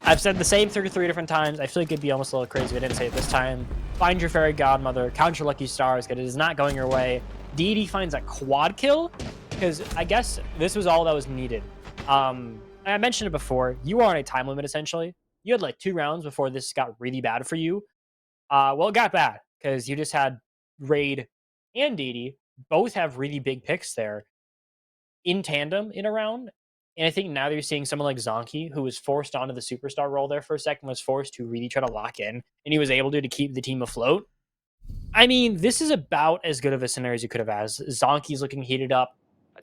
I've said the same 33 different times. I feel like it'd be almost a little crazy if I didn't say it this time. find your fairy godmother, count your lucky stars, because it is not going your way. DD finds a quad kill, because I guess this was all that was needed. I mentioned it before. You were on a time limit, essentially. You had like 2 rounds before this got really bad for you. Well, it got bad, because you just had Raid and DD both have really big picks there in tandem in a round. And I think now that you're seeing someone like Zonky, who was forced onto the superstar role there for a second, was forced to really try to lock in, and he was able to keep the team afloat. I mean, this is about as good of a scenario as you could have had. Zonky's looking heated up.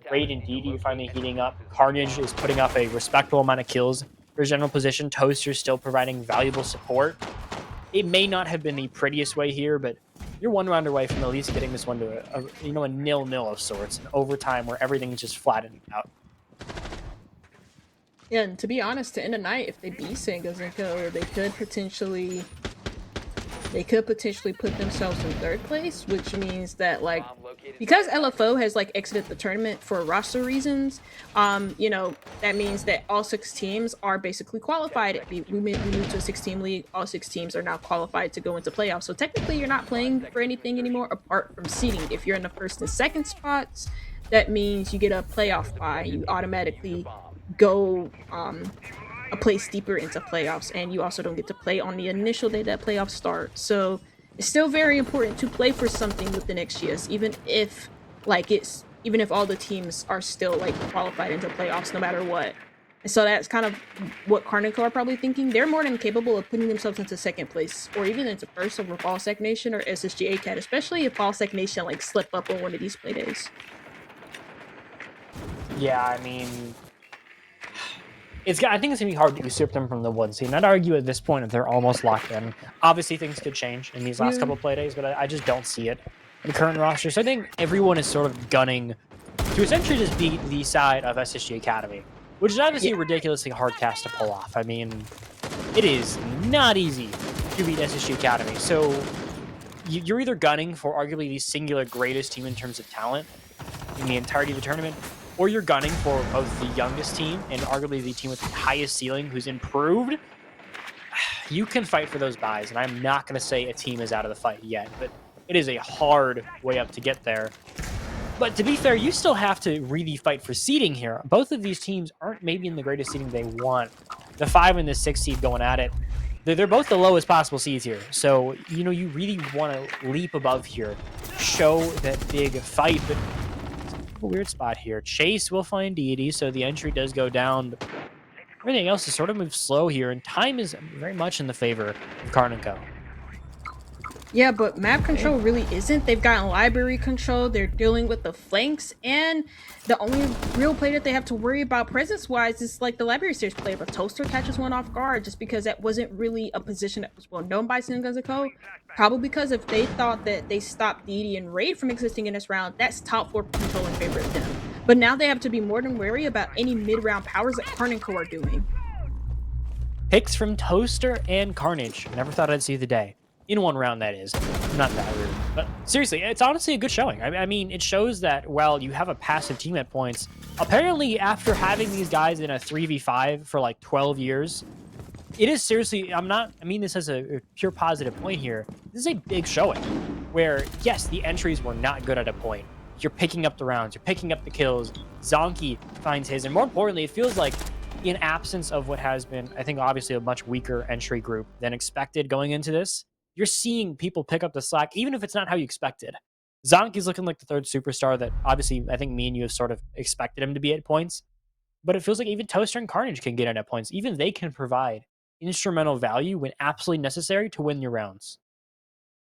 Raid and DD finally heating up. Carnage is putting up a respectable amount of kills for his general position. Toaster's still providing valuable support. It may not have been the prettiest way here, but you're 1 round away from at least getting this one to a 0-0 of sorts, an overtime where everything's just flattened out. Yeah, and to be honest, to end the night, if they beat Cenguns and Co, they could potentially put themselves in 3rd place, which means that, like, because LFO has like exited the tournament for roster reasons, that means that all 6 teams are basically qualified. We moved to a 6-team league. All 6 teams are now qualified to go into playoffs. So technically, you're not playing for anything anymore apart from seeding. If you're in the 1st and 2nd spots, that means you get a playoff bye. You automatically go a place deeper into playoffs, and you also don't get to play on the initial day that playoffs start. So it's still very important to play for something within XGS, even if all the teams are still like qualified into playoffs no matter what. And so that's kind of what Karn and Co are probably thinking. They're more than capable of putting themselves into 2nd place or even into 1st over Ballsack Nation or SSG ACAT, especially if Ballsack Nation like slip up on one of these playdays. Yeah, I mean, I think it's gonna be hard to usurp them from the 1 seed. And I'd argue at this point that they're almost locked in. Obviously, things could change in these last couple of playdays, but I just don't see it in the current roster. So I think everyone is sort of gunning to essentially just beat the side of SSG Academy, which is obviously a ridiculously hard task to pull off. I mean, it is not easy to beat SSG Academy. So you're either gunning for arguably the singular greatest team in terms of talent in the entirety of the tournament, or you're gunning for both the youngest team and arguably the team with the highest ceiling who's improved. You can fight for those buys, and I'm not going to say a team is out of the fight yet, but it is a hard way up to get there. But to be fair, you still have to really fight for seeding here. Both of these teams aren't maybe in the greatest seeding they want. The 5 and the 6 seed going at it. They're both the lowest possible seeds here. So, you really want to leap above here. Show that big fight, but a weird spot here. Chase will find Deity, so the entry does go down. But everything else is sort of moved slow here, and time is very much in the favor of Karn and Co. Yeah, but map control really isn't. They've gotten library control, they're dealing with the flanks, and the only real play that they have to worry about presence-wise is like the library stairs play, but Toaster catches one off guard just because that wasn't really a position that was well known by Cenguns and Co. Probably because if they thought that they stopped DD and Raid from existing in this round, that's top 4 control in favor of them. But now they have to be more than wary about any mid-round powers that Karn and Co are doing. Picks from Toaster and Carnage. Never thought I'd see the day. In 1 round, that is. Not that rude. But seriously, it's honestly a good showing. I mean, it shows that, well, you have a passive team at points. Apparently, after having these guys in a 3v5 for like 12 years, it is seriously, I mean this as a pure positive point here. This is a big showing where, yes, the entries were not good at a point. You're picking up the rounds, you're picking up the kills. Zonky finds his, and more importantly, it feels like in absence of what has been, I think, obviously a much weaker entry group than expected going into this, you're seeing people pick up the slack, even if it's not how you expected. Zonky's looking like the 3rd superstar that obviously I think me and you have sort of expected him to be at points. But it feels like even Toaster and Carnage can get in at points. Even they can provide instrumental value when absolutely necessary to win your rounds.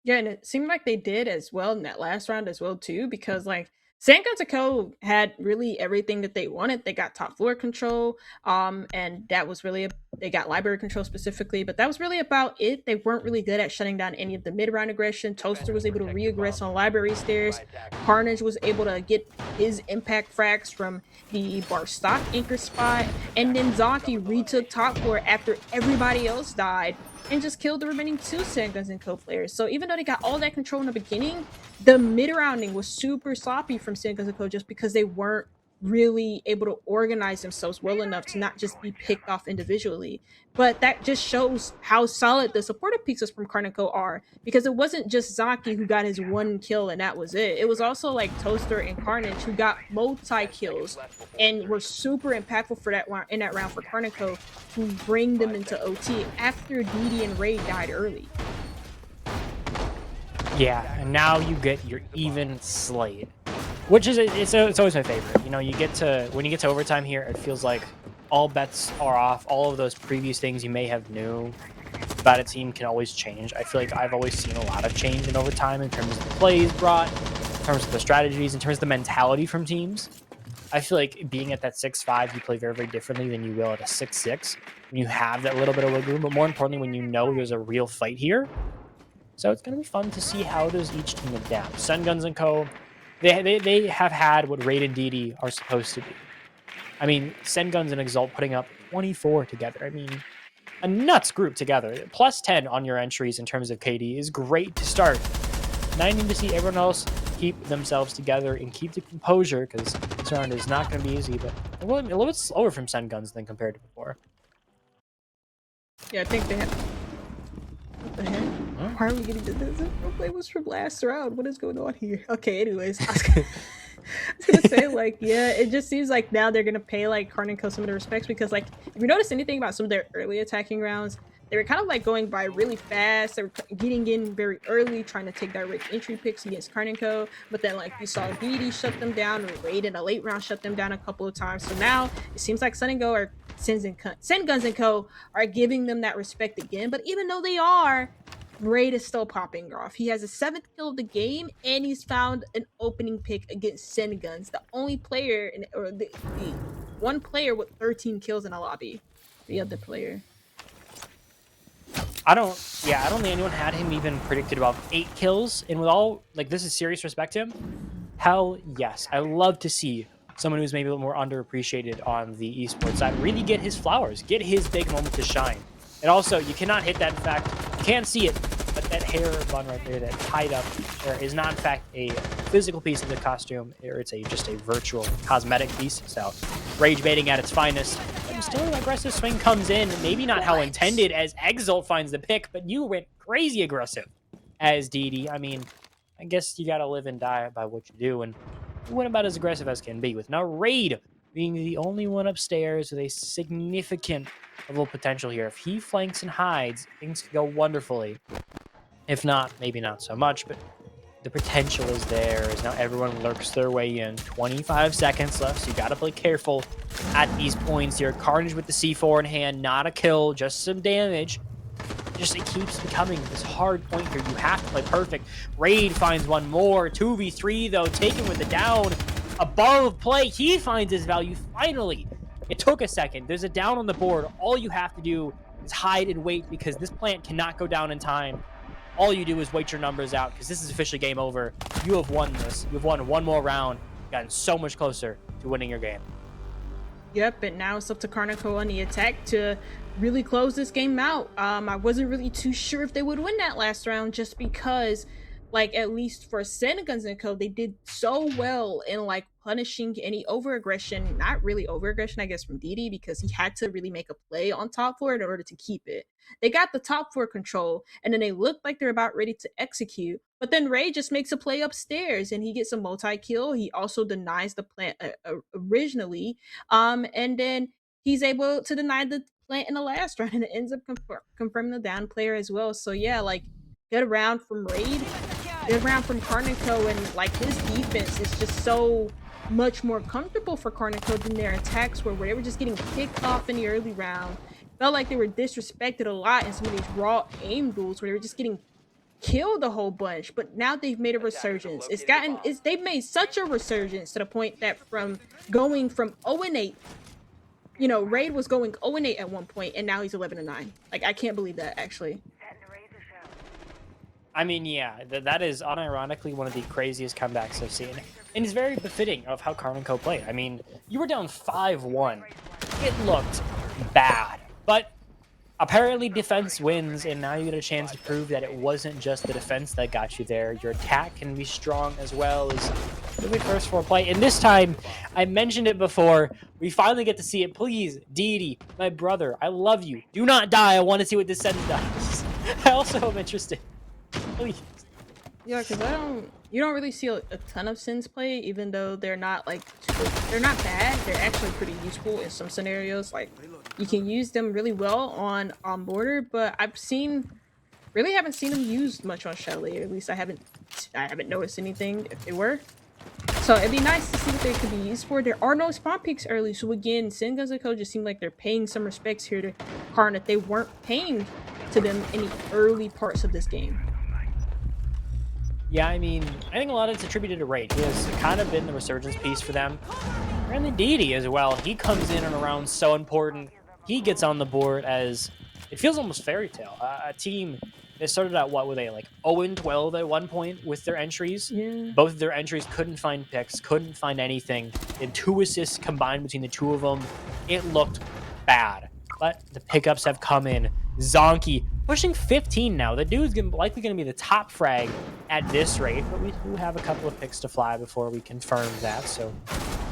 Yeah, and it seemed like they did as well in that last round as well too, because like Cenguns and Co had really everything that they wanted. They got top floor control, and that was really they got library control specifically, but that was really about it. They weren't really good at shutting down any of the mid-round aggression. Toaster was able to re-aggress on library stairs. Carnage was able to get his impact frags from the bar stock anchor spot, and then Zonky retook top floor after everybody else died and just killed the remaining 2 Cenguns and Co players. So even though they got all that control in the beginning, the mid-rounding was super sloppy from Cenguns and Co just because they weren't really able to organize themselves well enough to not just be picked off individually. But that just shows how solid the supportive pieces from Karnico are, because it wasn't just Zaki who got his one kill and that was it. It was also like Toaster and Carnage who got multi 10 kills seconds left before and were insertion. super impactful for that round, in that round for Karnico, to bring them 5 into seconds OT remaining. after Didi and Ray died early. Yeah, and now you get your even slate, which is it's always my favorite. You know, you get to when you get to overtime here, it feels like all bets are off. All of those previous things you may have knew about a team can always change. I feel like I've always seen a lot of change in overtime in terms of the plays brought, in terms of the strategies, in terms of the mentality from teams. I feel like being at that 6-5, you play very, very differently than you will at a 6-6 when you have that little bit of wiggle room, but more importantly, when you know there's a real fight here. So it's going to be fun to see how does each team adapt. Cenguns and Co., they have had what Raid and DD are supposed to be. I mean, Cenguns and Exalt putting up 24 together. I mean, a nuts group together. Plus 10 on your entries in terms of KD is great to start. Now you need to see everyone else keep themselves together and keep the composure, because this round is not going to be easy, but a little bit slower from Cenguns than compared to before. Yeah, I think they have. What the heck? Why are we getting to this? Play was from last round. What is going on here? Okay, anyways, I was gonna say, like, yeah, it just seems like now they're gonna pay like Karn and Co some of the respects, because like if you notice anything about some of their early attacking rounds, they were kind of like going by really fast. They were getting in very early, trying to take direct entry picks against Karn and Co. But then like we saw BD shut them down, and Raid in a late round shut them down a couple of times. So now it seems like Sun and Go are Cenguns and Co are giving them that respect again. But even though they are, Raid is still popping off. He has a 7th kill of the game, and he's found an opening pick against Cenguns, the only player or the one player with 13 kills in a lobby. The other player. I don't think anyone had him even predicted about 8 kills. And with all, like, this is serious respect to him. Hell yes. I love to see someone who's maybe a little more underappreciated on the esports side really get his flowers, get his big moment to shine. And also, you cannot hit that. In fact, you can't see it, but that hair bun right there, that tied up there, is not in fact a physical piece of the costume, or it's just a virtual cosmetic piece. So, rage baiting at its finest. And still, an aggressive swing comes in. Maybe not how intended as Exalt finds the pick, but you went crazy aggressive as DD. I mean, I guess you gotta live and die by what you do, and you went about as aggressive as can be, with now Raid being the only one upstairs with a significant level of potential here. If he flanks and hides, things could go wonderfully. If not, maybe not so much, but the potential is there as now everyone lurks their way in. 25 seconds left, so you got to play careful at these points here. Carnage with the C4 in hand, not a kill, just some damage. Just it keeps becoming this hard point here. You have to play perfect. Raid finds one more. 2v3 though, taken with the down. Above play, he finds his value finally. It took a second. There's a down on the board. All you have to do is hide and wait, because this plant cannot go down in time. All you do is wait your numbers out, because this is officially game over. You have won this. You've won one more round. Gotten so much closer to winning your game. Yep, and now it's up to Karnico on the attack to really close this game out. I wasn't really too sure if they would win that last round, just because, like, at least for Cenguns and Co, they did so well in like punishing any over-aggression. Not really over-aggression, I guess, from DD, because he had to really make a play on top floor in order to keep it. They got the top floor control, and then they looked like they're about ready to execute. But then Ray just makes a play upstairs, and he gets a multi-kill. He also denies the plant originally, and then he's able to deny the plant in the last round, and it ends up confirming the down player as well. So yeah, like, good round from Raid, good round from Karnico, and like his defense is just so much more comfortable for Karnico than their attacks were, where they were just getting picked off in the early round. Felt like they were disrespected a lot in some of these raw aim duels, where they were just getting killed a whole bunch. But now they've made a resurgence. They've made such a resurgence to the point that from going from 0-8, you know, Raid was going 0-8 at one point, and now he's 11-9. Like, I can't believe that, actually. I mean, yeah, that is unironically one of the craziest comebacks I've seen. And it's very befitting of how Karn and Co played. I mean, you were down 5-1. It looked bad. But apparently defense wins, and now you get a chance to prove that it wasn't just the defense that got you there. Your attack can be strong as well, as It'll be first for play. And this time, I mentioned it before. We finally get to see it. Please, Deity, my brother, I love you. Do not die. I want to see what this sentence does. I also am interested. Please. Yeah, because you don't really see a ton of Sins play, even though they're not like, they're not bad. They're actually pretty useful in some scenarios. Like, you can use them really well on border, but really haven't seen them used much on Chalet. Or at least I haven't noticed anything if they were. So it'd be nice to see what they could be used for. There are no spawn peaks early, so again, Cenguns and Co just seem like they're paying some respects here to Karn that they weren't paying to them in the early parts of this game. Yeah, I mean, I think a lot of it's attributed to Rage. He has kind of been the resurgence piece for them. And the Deity as well. He comes in and around so important. He gets on the board as it feels almost fairy tale. A team that started out, what were they, like 0-12 at one point with their entries? Yeah. Both of their entries couldn't find picks, couldn't find anything. They had 2 assists combined between the two of them. It looked bad. But the pickups have come in. Zonky pushing 15 now. The dude's likely going to be the top frag at this rate, but we do have a couple of picks to fly before we confirm that, so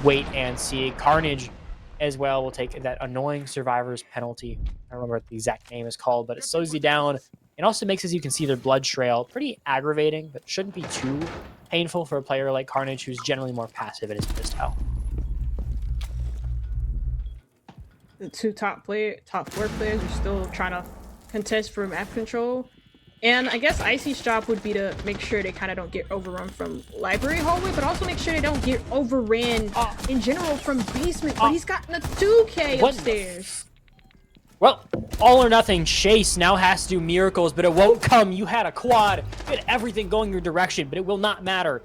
wait and see. Carnage as well will take that annoying survivor's penalty. I don't remember what the exact name is called, but it slows you down. It also makes, as you can see, their blood trail pretty aggravating, but shouldn't be too painful for a player like Carnage, who's generally more passive in his playstyle. The two top 4 players are still trying to contest for map control. And I guess Icy's job would be to make sure they kind of don't get overrun from library hallway, but also make sure they don't get overran in general from basement. But he's gotten a 2K upstairs. Well, all or nothing. Chase now has to do miracles, but it won't come. You had a quad. You had everything going your direction, but it will not matter.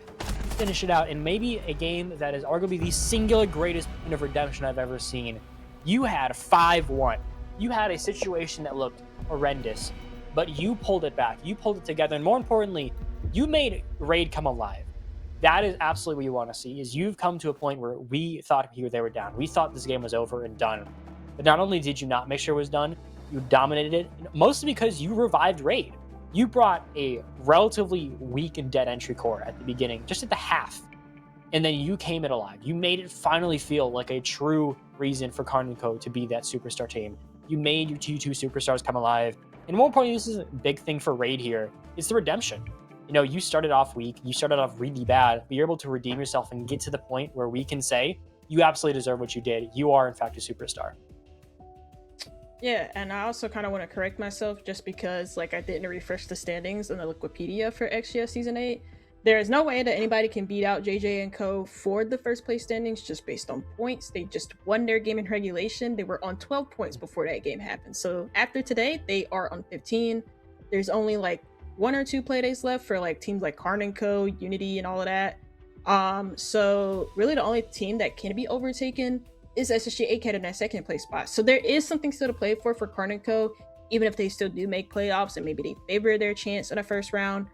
Finish it out in maybe a game that is arguably the singular greatest point of redemption I've ever seen. You had 5-1. You had a situation that looked horrendous, but you pulled it back. You pulled it together, and more importantly, you made Raid come alive. That is absolutely what you want to see, is you've come to a point where we thought they were down. We thought this game was over and done. But not only did you not make sure it was done, you dominated it, mostly because you revived Raid. You brought a relatively weak and dead entry core at the beginning, just at the half, and then you came it alive. You made it finally feel like a true reason for Karn & Co. to be that superstar team. You made your two superstars come alive. And more importantly, this is a big thing for Raid here, is the redemption. You know, you started off weak, you started off really bad, but you're able to redeem yourself and get to the point where we can say, you absolutely deserve what you did. You are, in fact, a superstar. Yeah, and I also kind of want to correct myself just because, like, I didn't refresh the standings in the Wikipedia for XGS Season 8. There is no way that anybody can beat out JJ and Co. for the first place standings just based on points. They just won their game in regulation. They were on 12 points before that game happened. So after today, they are on 15. There's only like 1 or 2 playdays left for like teams like Karn and Co., Unity, and all of that. So really the only team that can be overtaken is SSG ACAD in that second place spot. So there is something still to play for Karn and Co., even if they still do make playoffs and maybe they favor their chance in the first round.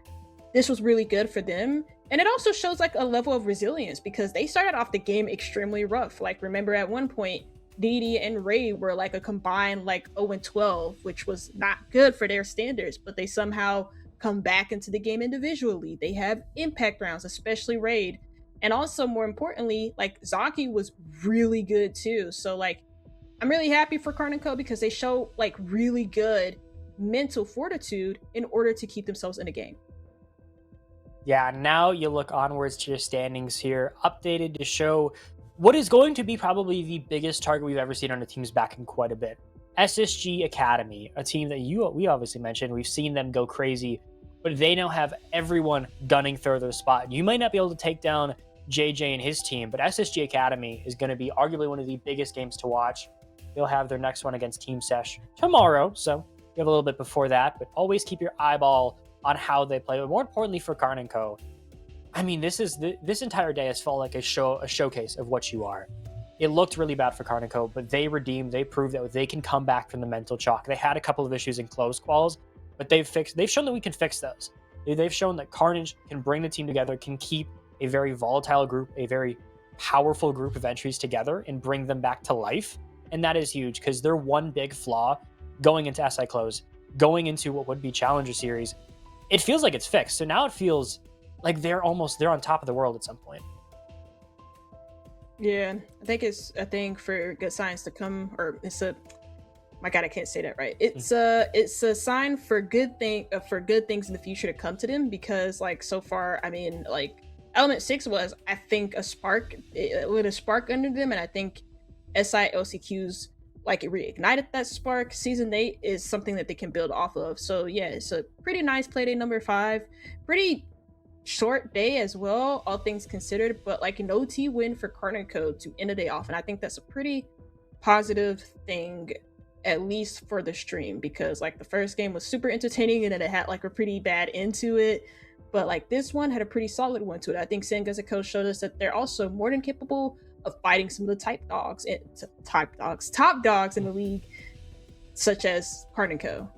This was really good for them. And it also shows like a level of resilience because they started off the game extremely rough. Like, remember at one point, Didi and Ray were like a combined like 0-12, which was not good for their standards, but they somehow come back into the game individually. They have impact rounds, especially Raid. And also, more importantly, like Zaki was really good too. So like, I'm really happy for Karn & Co. because they show like really good mental fortitude in order to keep themselves in the game. Yeah, now you look onwards to your standings here, updated to show what is going to be probably the biggest target we've ever seen on a team's back in quite a bit. SSG Academy, a team that we obviously mentioned. We've seen them go crazy, but they now have everyone gunning for their spot. You might not be able to take down JJ and his team, but SSG Academy is going to be arguably one of the biggest games to watch. They'll have their next one against Team Sesh tomorrow, so you have a little bit before that, but always keep your eyeball on how they play. But more importantly for Karn & Co., I mean, this entire day has felt like a showcase of what you are. It looked really bad for Karn & Co., but they redeemed, they proved that they can come back from the mental chalk. They had a couple of issues in close quals, but they've shown that we can fix those. They've shown that Carnage can bring the team together, can keep a very volatile group, a very powerful group of entries together and bring them back to life. And that is huge because they're one big flaw going into SI Close, going into what would be Challenger Series. It feels like it's fixed. So now it feels like they're on top of the world at some point. Yeah, I think it's a thing for good signs to come, or it's a. My God, I can't say that right. It's a sign for for good things in the future to come to them, because like so far, I mean, like Element 6 was, I think, a spark with a spark under them, and I think SI LCQ's like it reignited that spark. Season 8 is something that they can build off of. So yeah, it's a pretty nice Playday number 5. Pretty short day as well, all things considered, but like an OT win for Karn Co to end the day off, and I think that's a pretty positive thing, at least for the stream, because like the first game was super entertaining and then it had like a pretty bad end to it, but like this one had a pretty solid one to it. I think Cenguns showed us that they're also more than capable of fighting some of the top dogs in the league, such as Karn Co.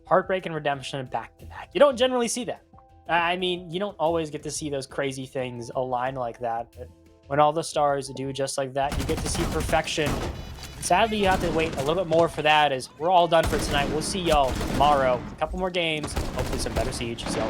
Heartbreak and redemption back to back. You don't generally see that. I mean, you don't always get to see those crazy things align like that, but when all the stars do just like that, you get to see perfection. Sadly, you have to wait a little bit more for that, as we're all done for tonight. We'll see y'all tomorrow. A couple more games, hopefully some better Siege. So